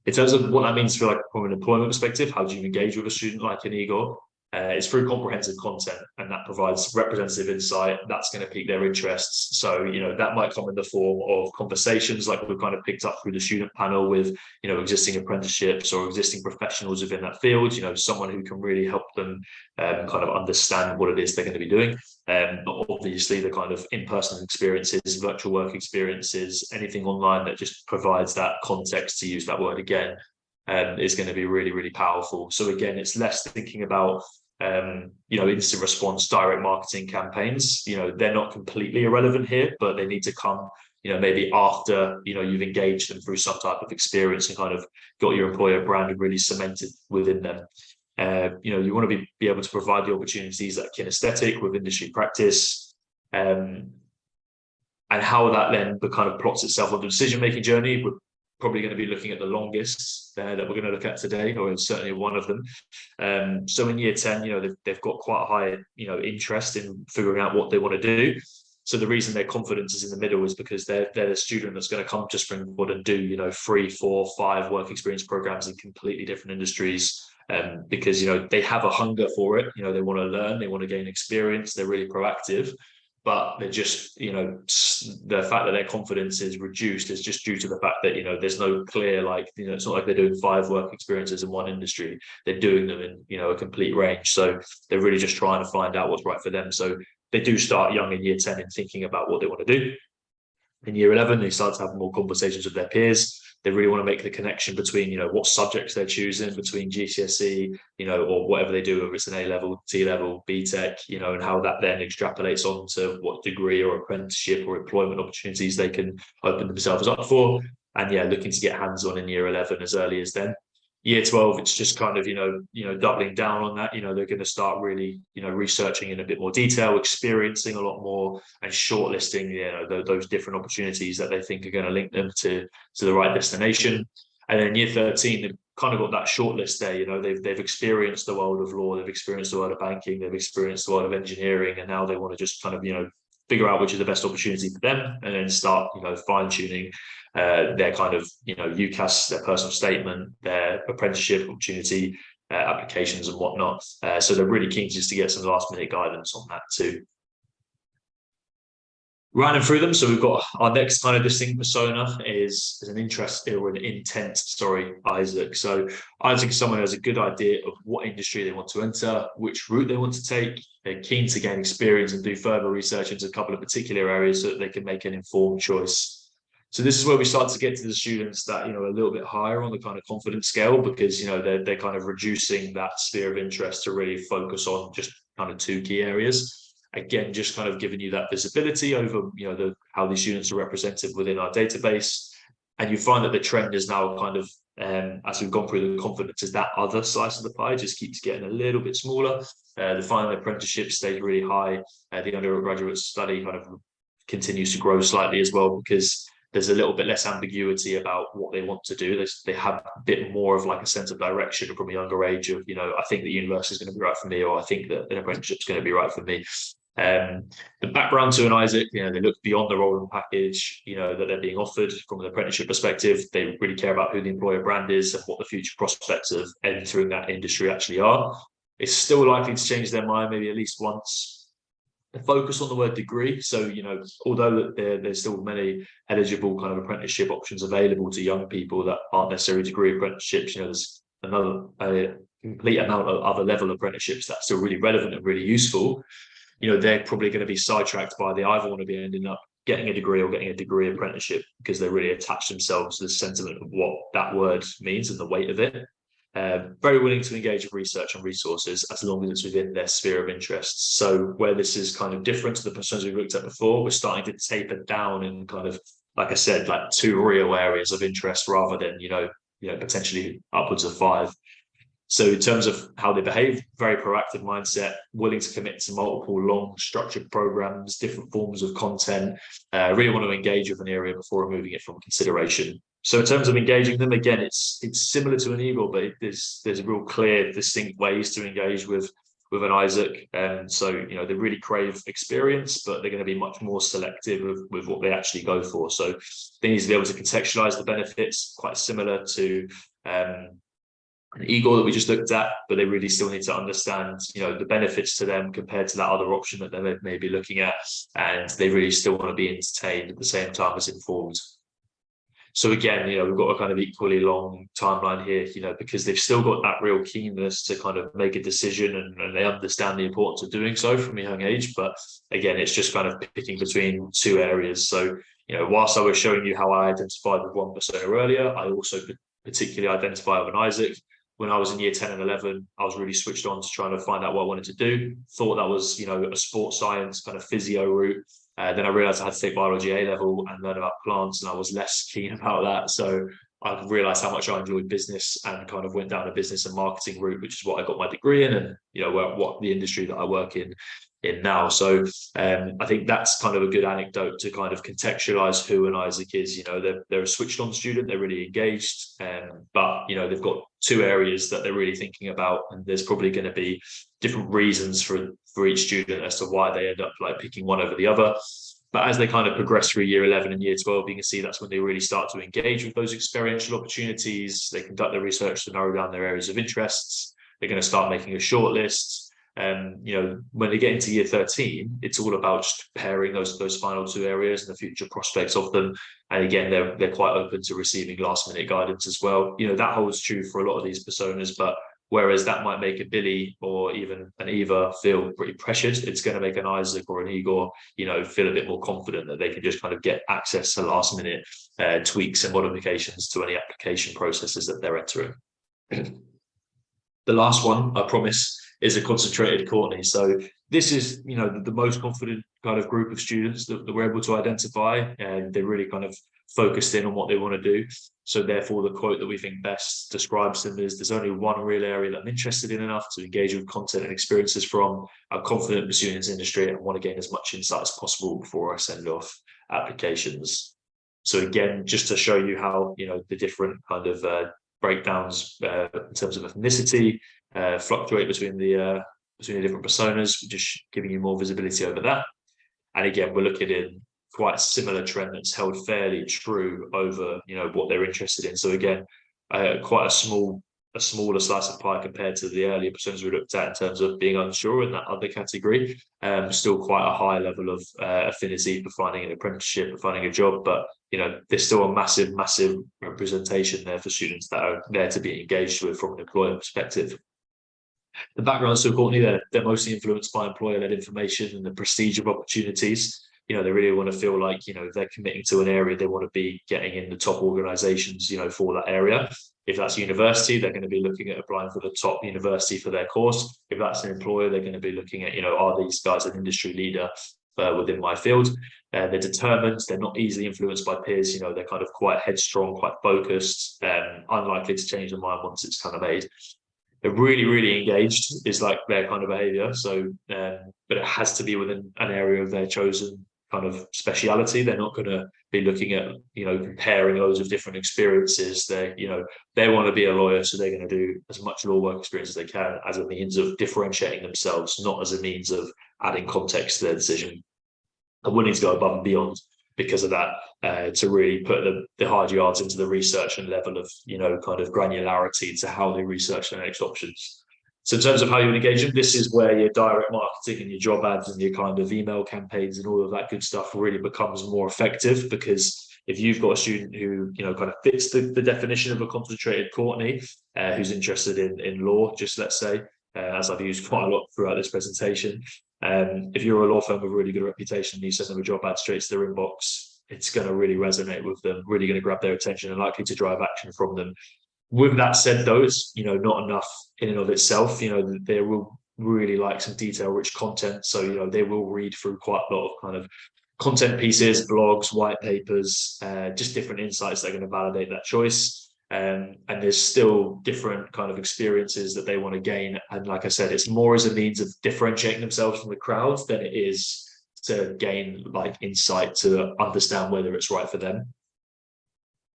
In terms of what that means for like from an employment perspective, how do you engage with a student like an Igor? It's through comprehensive content, and that provides representative insight that's going to pique their interests. So, you know, that might come in the form of conversations like we've kind of picked up through the student panel with, you know, existing apprenticeships or existing professionals within that field, you know, someone who can really help them kind of understand what it is they're going to be doing. But obviously the kind of in-person experiences, virtual work experiences, anything online that just provides that context, to use that word again, is going to be really, really powerful. So again, it's less thinking about you know, instant response, direct marketing campaigns. You know, they're not completely irrelevant here, but they need to come, you know, maybe after, you know, you've engaged them through some type of experience and kind of got your employer brand really cemented within them. You know, you want to be able to provide the opportunities that are kinesthetic with industry practice, and how that then kind of plots itself on the decision-making journey. We're probably going to be looking at the longest that we're going to look at today, or certainly one of them. So in year 10, you know, they've got quite a high, you know, interest in figuring out what they want to do. So the reason their confidence is in the middle is because they're the student that's going to come to Springpod and do, you know, 3, 4, 5 work experience programs in completely different industries. Because, you know, they have a hunger for it. You know, they want to learn, they want to gain experience, they're really proactive. But they're just, you know, the fact that their confidence is reduced is just due to the fact that, you know, there's no clear, like, you know, it's not like they're doing 5 work experiences in one industry. They're doing them in, you know, a complete range. So they're really just trying to find out what's right for them. So they do start young in year 10 in thinking about what they want to do. In year 11, they start to have more conversations with their peers. They really want to make the connection between, you know, what subjects they're choosing between GCSE, you know, or whatever they do, whether it's an A-level, T-level, BTEC, you know, and how that then extrapolates onto what degree or apprenticeship or employment opportunities they can open themselves up for. And yeah, looking to get hands-on in year 11 as early as then. Year 12, it's just kind of, you know, doubling down on that. You know, they're going to start really, you know, researching in a bit more detail, experiencing a lot more, and shortlisting, you know, those different opportunities that they think are going to link them to the right destination. And then year 13, they've kind of got that shortlist there. You know, they've experienced the world of law, they've experienced the world of banking, they've experienced the world of engineering, and now they want to just kind of, you know, figure out which is the best opportunity for them, and then start, you know, fine-tuning their kind of, you know, UCAS, their personal statement, their apprenticeship opportunity applications and whatnot. So they're really keen just to get some last-minute guidance on that too. Running through them, so we've got our next kind of distinct persona is an interest or an intent, Isaac. So Isaac is someone who has a good idea of what industry they want to enter, which route they want to take. They're keen to gain experience and do further research into a couple of particular areas so that they can make an informed choice. So this is where we start to get to the students that, you know, a little bit higher on the kind of confidence scale, because, you know, they're kind of reducing that sphere of interest to really focus on just kind of 2 key areas. Again, just kind of giving you that visibility over, you know, how these students are represented within our database. And you find that the trend is now kind of, as we've gone through the confidence, is that other slice of the pie just keeps getting a little bit smaller. The final apprenticeship stays really high. The undergraduate study kind of continues to grow slightly as well, because there's a little bit less ambiguity about what they want to do. They have a bit more of like a sense of direction from a younger age of, you know, I think the university is going to be right for me, or I think that an apprenticeship is going to be right for me. The background to an Isaac, you know, they look beyond the role and package, you know, that they're being offered from an apprenticeship perspective. They really care about who the employer brand is and what the future prospects of entering that industry actually are. It's still likely to change their mind maybe at least once. The focus on the word degree. So, you know, although there's still many eligible kind of apprenticeship options available to young people that aren't necessarily degree apprenticeships, you know, there's a complete amount of other level apprenticeships that's still really relevant and really useful, they're probably going to be sidetracked by they either want to be ending up getting a degree or getting a degree apprenticeship because they really attach themselves to the sentiment of what that word means and the weight of it. Very willing to engage with research and resources as long as it's within their sphere of interests. So where this is kind of different to the personas we've looked at before, we're starting to taper down in kind of, like I said, like 2 real areas of interest rather than, potentially upwards of 5. So in terms of how they behave, very proactive mindset, willing to commit to multiple long structured programs, different forms of content, really want to engage with an area before removing it from consideration. So in terms of engaging them, again, it's similar to an Eagle, but there's real clear, distinct ways to engage with an Isaac. And so, they really crave experience, but they're going to be much more selective with what they actually go for. So they need to be able to contextualize the benefits, quite similar to an Eagle that we just looked at, but they really still need to understand, the benefits to them compared to that other option that they may be looking at. And they really still want to be entertained at the same time as informed. So again, we've got a kind of equally long timeline here, because they've still got that real keenness to kind of make a decision and they understand the importance of doing so from a young age. But again, it's just kind of picking between 2 areas. So, whilst I was showing you how I identified with one persona earlier, I also particularly identify with an Isaac. When I was in year 10 and 11, I was really switched on to trying to find out what I wanted to do. Thought that was, a sports science kind of physio route. Then I realized I had to take biology A level and learn about plants, and I was less keen about that. So I realized how much I enjoyed business and kind of went down a business and marketing route, which is what I got my degree in, and what the industry that I work in now. So I think that's kind of a good anecdote to kind of contextualize who an Isaac is. They're a switched on student, they're really engaged, but they've got 2 areas that they're really thinking about, and there's probably going to be different reasons for each student as to why they end up like picking one over the other. But as they kind of progress through year 11 and year 12, you can see that's when they really start to engage with those experiential opportunities. They conduct their research to narrow down their areas of interests. They're going to start making a short list. When they get into year 13, it's all about just pairing those final 2 areas and the future prospects of them. And again, they're quite open to receiving last minute guidance as well. That holds true for a lot of these personas, but whereas that might make a Billy or even an Eva feel pretty pressured, it's going to make an Isaac or an Igor, feel a bit more confident that they can just kind of get access to last minute tweaks and modifications to any application processes that they're entering. The last one, I promise, is a concentrated Courtney. So this is, the most confident kind of group of students that we're able to identify, and they're really kind of focused in on what they want to do. So therefore, the quote that we think best describes them is, there's only one real area that I'm interested in enough to engage with content and experiences from. I'm confident pursuing this industry and want to gain as much insight as possible before I send off applications. So again, just to show you how, the different kind of breakdowns in terms of ethnicity fluctuate between the different personas, just giving you more visibility over that. And again, we're looking in quite a similar trend that's held fairly true over what they're interested in. So again, quite a smaller slice of pie compared to the earlier personas we looked at in terms of being unsure in that other category. Still quite a high level of affinity for finding an apprenticeship, for finding a job, but there's still a massive representation there for students that are there to be engaged with from an employer perspective. The background is so important. They're mostly influenced by employer-led information and the prestige of opportunities. They really want to feel like, they're committing to an area, they want to be getting in the top organizations, for that area. If that's university, they're going to be looking at applying for the top university for their course. If that's an employer, they're going to be looking at, are these guys an industry leader within my field? They're determined, they're not easily influenced by peers, they're kind of quite headstrong, quite focused, unlikely to change their mind once it's kind of made. They're really, really engaged is like their kind of behavior. So, but it has to be within an area of their chosen kind of speciality. They're not going to be looking at, comparing loads of different experiences. They want to be a lawyer, so they're going to do as much law work experience as they can as a means of differentiating themselves, not as a means of adding context to their decision. I'm willing to go above and beyond because of that, to really put the hard yards into the research and level of, kind of granularity to how they research their next options. So in terms of how you engage them, this is where your direct marketing and your job ads and your kind of email campaigns and all of that good stuff really becomes more effective, because if you've got a student who, you know, kind of fits the definition of a concentrated Courtney, who's interested in law, just let's say, as I've used quite a lot throughout this presentation, if you're a law firm with a really good reputation and you send them a job ad straight to their inbox, it's going to really resonate with them, really going to grab their attention and likely to drive action from them. With that said, though, it's, you know, not enough in and of itself. You know, they will really like some detail-rich content. So, you know, they will read through quite a lot of kind of content pieces, blogs, white papers, just different insights that are going to validate that choice. And there's still different kind of experiences that they want to gain. And like I said, it's more as a means of differentiating themselves from the crowd than it is to gain like insight to understand whether it's right for them.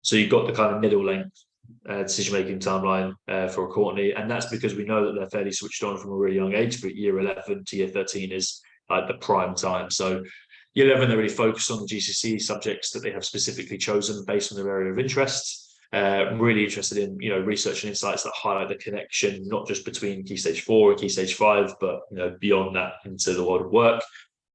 So you've got the kind of middle length decision-making timeline for a Courtney, and that's because we know that they're fairly switched on from a really young age, but year 11 to year 13 is like the prime time. So year 11, they're really focused on the GCSE subjects that they have specifically chosen based on their area of interest. Really interested in, you know, research and insights that highlight the connection, not just between Key Stage 4 and Key Stage 5, but, you know, beyond that into the world of work.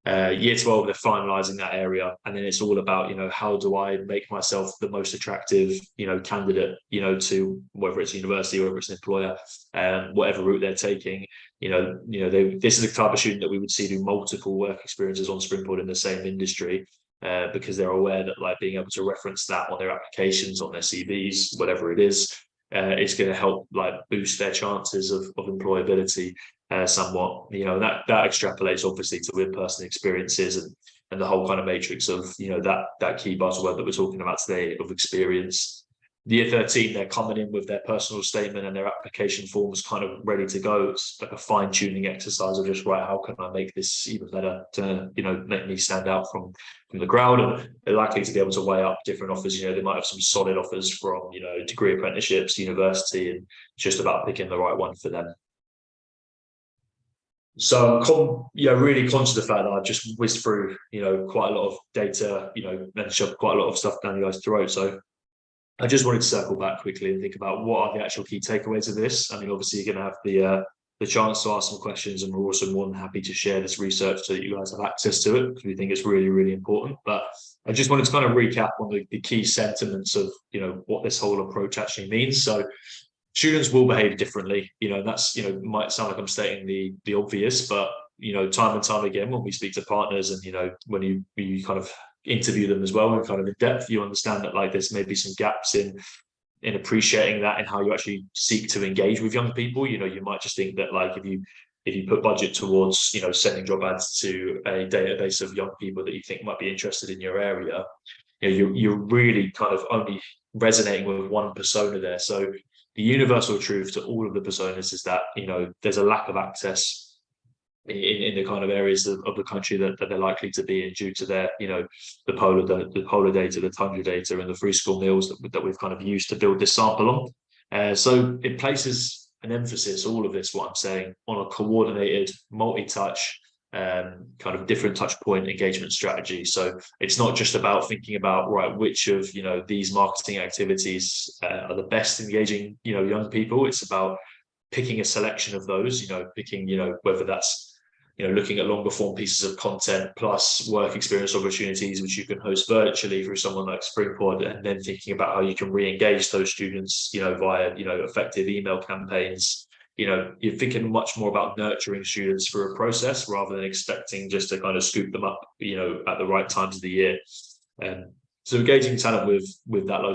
Year 12, they're finalizing that area, and then it's all about, you know, how do I make myself the most attractive, you know, candidate, you know, to whether it's a university, whether it's an employer, whatever route they're taking. This is the type of student that we would see do multiple work experiences on Springpod in the same industry, because they're aware that like being able to reference that on their applications, on their CVs, whatever it is going to help like boost their chances of employability somewhat. You know, that extrapolates obviously to in-person experiences and the whole kind of matrix of, you know, that key buzzword that we're talking about today of experience. Year 13, they're coming in with their personal statement and their application forms kind of ready to go. It's like a fine-tuning exercise of just, right, how can I make this even better to, you know, make me stand out from the crowd? And they're likely to be able to weigh up different offers. You know, they might have some solid offers from, you know, degree apprenticeships, university, and it's just about picking the right one for them. So really conscious of the fact that I've just whizzed through, you know, quite a lot of data, you know, and shoved quite a lot of stuff down you guys' throat. So I just wanted to circle back quickly and think about what are the actual key takeaways of this. I mean, obviously you're going to have the chance to ask some questions, and we're also more than happy to share this research so that you guys have access to it, because we think it's really, really important. But I just wanted to kind of recap on the key sentiments of, you know, what this whole approach actually means. So students will behave differently, you know, that's, you know, might sound like I'm stating the obvious, but, you know, time and time again, when we speak to partners and, you know, when you kind of interview them as well and kind of in depth, you understand that like there's maybe some gaps in appreciating that and how you actually seek to engage with young people. You know, you might just think that like if you put budget towards, you know, sending job ads to a database of young people that you think might be interested in your area, you know, you're really kind of only resonating with one persona there. So the universal truth to all of the personas is that, you know, there's a lack of access in the kind of areas of the country that they're likely to be in due to their, you know, the polar data, the tundra data, and the free school meals that we've kind of used to build this sample on. So it places an emphasis, all of this, what I'm saying, on a coordinated, multi-touch, kind of different touch point engagement strategy. So it's not just about thinking about, right, which of, you know, these marketing activities are the best engaging, you know, young people. It's about picking a selection of those, you know, picking, you know, whether that's, you know, looking at longer form pieces of content plus work experience opportunities, which you can host virtually through someone like Springpod, and then thinking about how you can re-engage those students, you know, via, you know, effective email campaigns. You know, you're thinking much more about nurturing students through a process rather than expecting just to kind of scoop them up, you know, at the right times of the year. So engaging talent with that low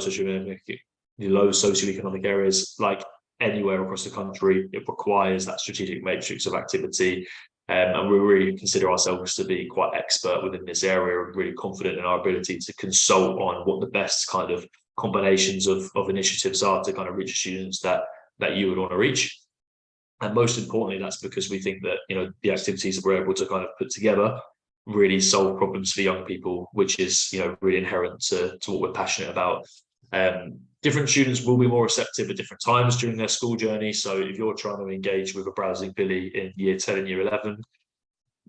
socioeconomic areas, like anywhere across the country, it requires that strategic matrix of activity. And we really consider ourselves to be quite expert within this area, and really confident in our ability to consult on what the best kind of combinations of initiatives are to kind of reach students that you would want to reach. And most importantly, that's because we think that, you know, the activities that we're able to kind of put together really solve problems for young people, which is, you know, really inherent to what we're passionate about. Different students will be more receptive at different times during their school journey. So if you're trying to engage with a browsing Billy in year 10 and year 11,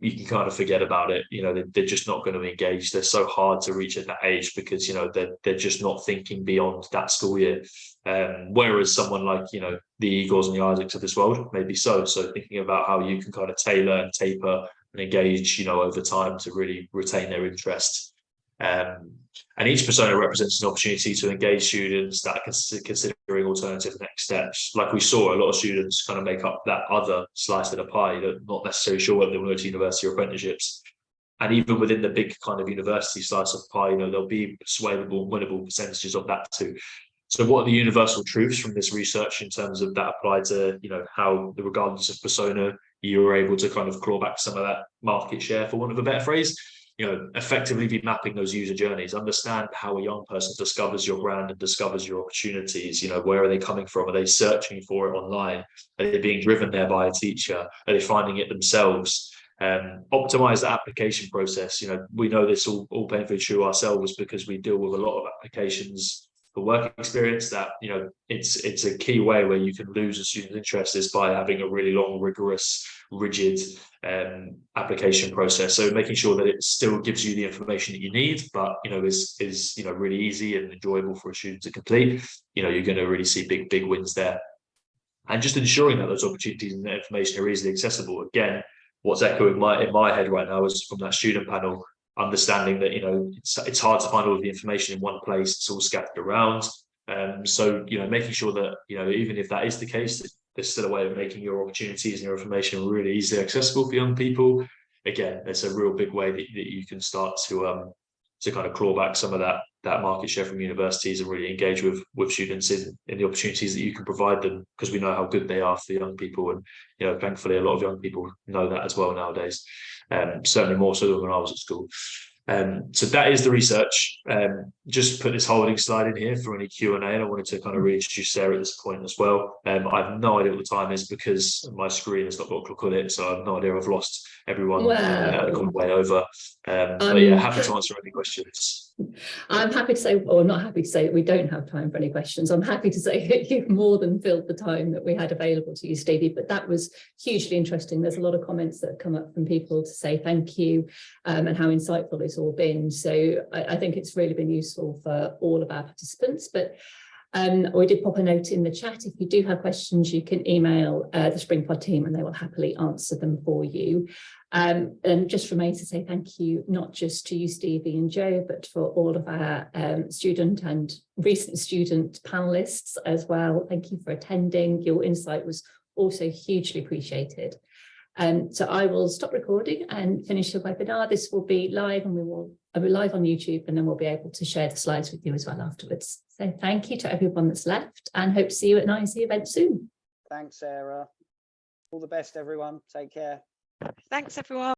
you can kind of forget about it. You know, they're just not going to engage. They're so hard to reach at that age because, you know, they're just not thinking beyond that school year. Whereas someone like, you know, the Igors and the Isaacs of this world, maybe so. So thinking about how you can kind of tailor and taper and engage, you know, over time to really retain their interest. And each persona represents an opportunity to engage students that are considering alternative next steps. Like we saw, a lot of students kind of make up that other slice of the pie, not necessarily sure whether they want to go to university or apprenticeships. And even within the big kind of university slice of pie, there'll be swayable, winnable percentages of that too. So what are the universal truths from this research in terms of that applied to, how, regardless of persona, you were able to kind of claw back some of that market share, for want of a better phrase? Effectively be mapping those user journeys, understand how a young person discovers your brand and discovers your opportunities. Where are they coming from? Are they searching for it online? Are they being driven there by a teacher? Are they finding it themselves? Optimize the application process. We know this all painfully true ourselves, because we deal with a lot of applications for work experience that, it's a key way where you can lose a student's interest is by having a really long, rigorous, rigid application process. So making sure that it still gives you the information that you need, but is really easy and enjoyable for a student to complete. You're going to really see big wins there. And just ensuring that those opportunities and the information are easily accessible. Again, what's echoing in my head right now is from that student panel, understanding that it's hard to find all of the information in one place. It's all scattered around. So making sure that even if that is the case, there's still a way of making your opportunities and your information really easily accessible for young people. Again, it's a real big way that you can start to kind of claw back some of that market share from universities and really engage with students in the opportunities that you can provide them, because we know how good they are for young people. And thankfully a lot of young people know that as well nowadays, certainly more so than when I was at school. So that is the research. Just put this holding slide in here for any Q&A, and I wanted to kind of reintroduce Sarah at this point as well. I have no idea what the time is because my screen has not got a clock on it, so I have no idea. I've lost everyone gone way over. But yeah, happy to answer any questions. I'm happy to say, or not happy to say, that we don't have time for any questions. I'm happy to say that you've more than filled the time that we had available to you, Stevie, but that was hugely interesting. There's a lot of comments that have come up from people to say thank you, and how insightful it's all been. So I think it's really been useful for all of our participants. But we did pop a note in the chat. If you do have questions, you can email the Springpod team and they will happily answer them for you. And just remains to say thank you, not just to you, Stevie and Joe, but for all of our student and recent student panelists as well. Thank you for attending. Your insight was also hugely appreciated. So I will stop recording and finish the webinar. This will be live, and we'll be live on YouTube, and then we'll be able to share the slides with you as well afterwards. So thank you to everyone that's left, and hope to see you at an ISE event soon. Thanks, Sarah. All the best, everyone. Take care. Thanks, everyone.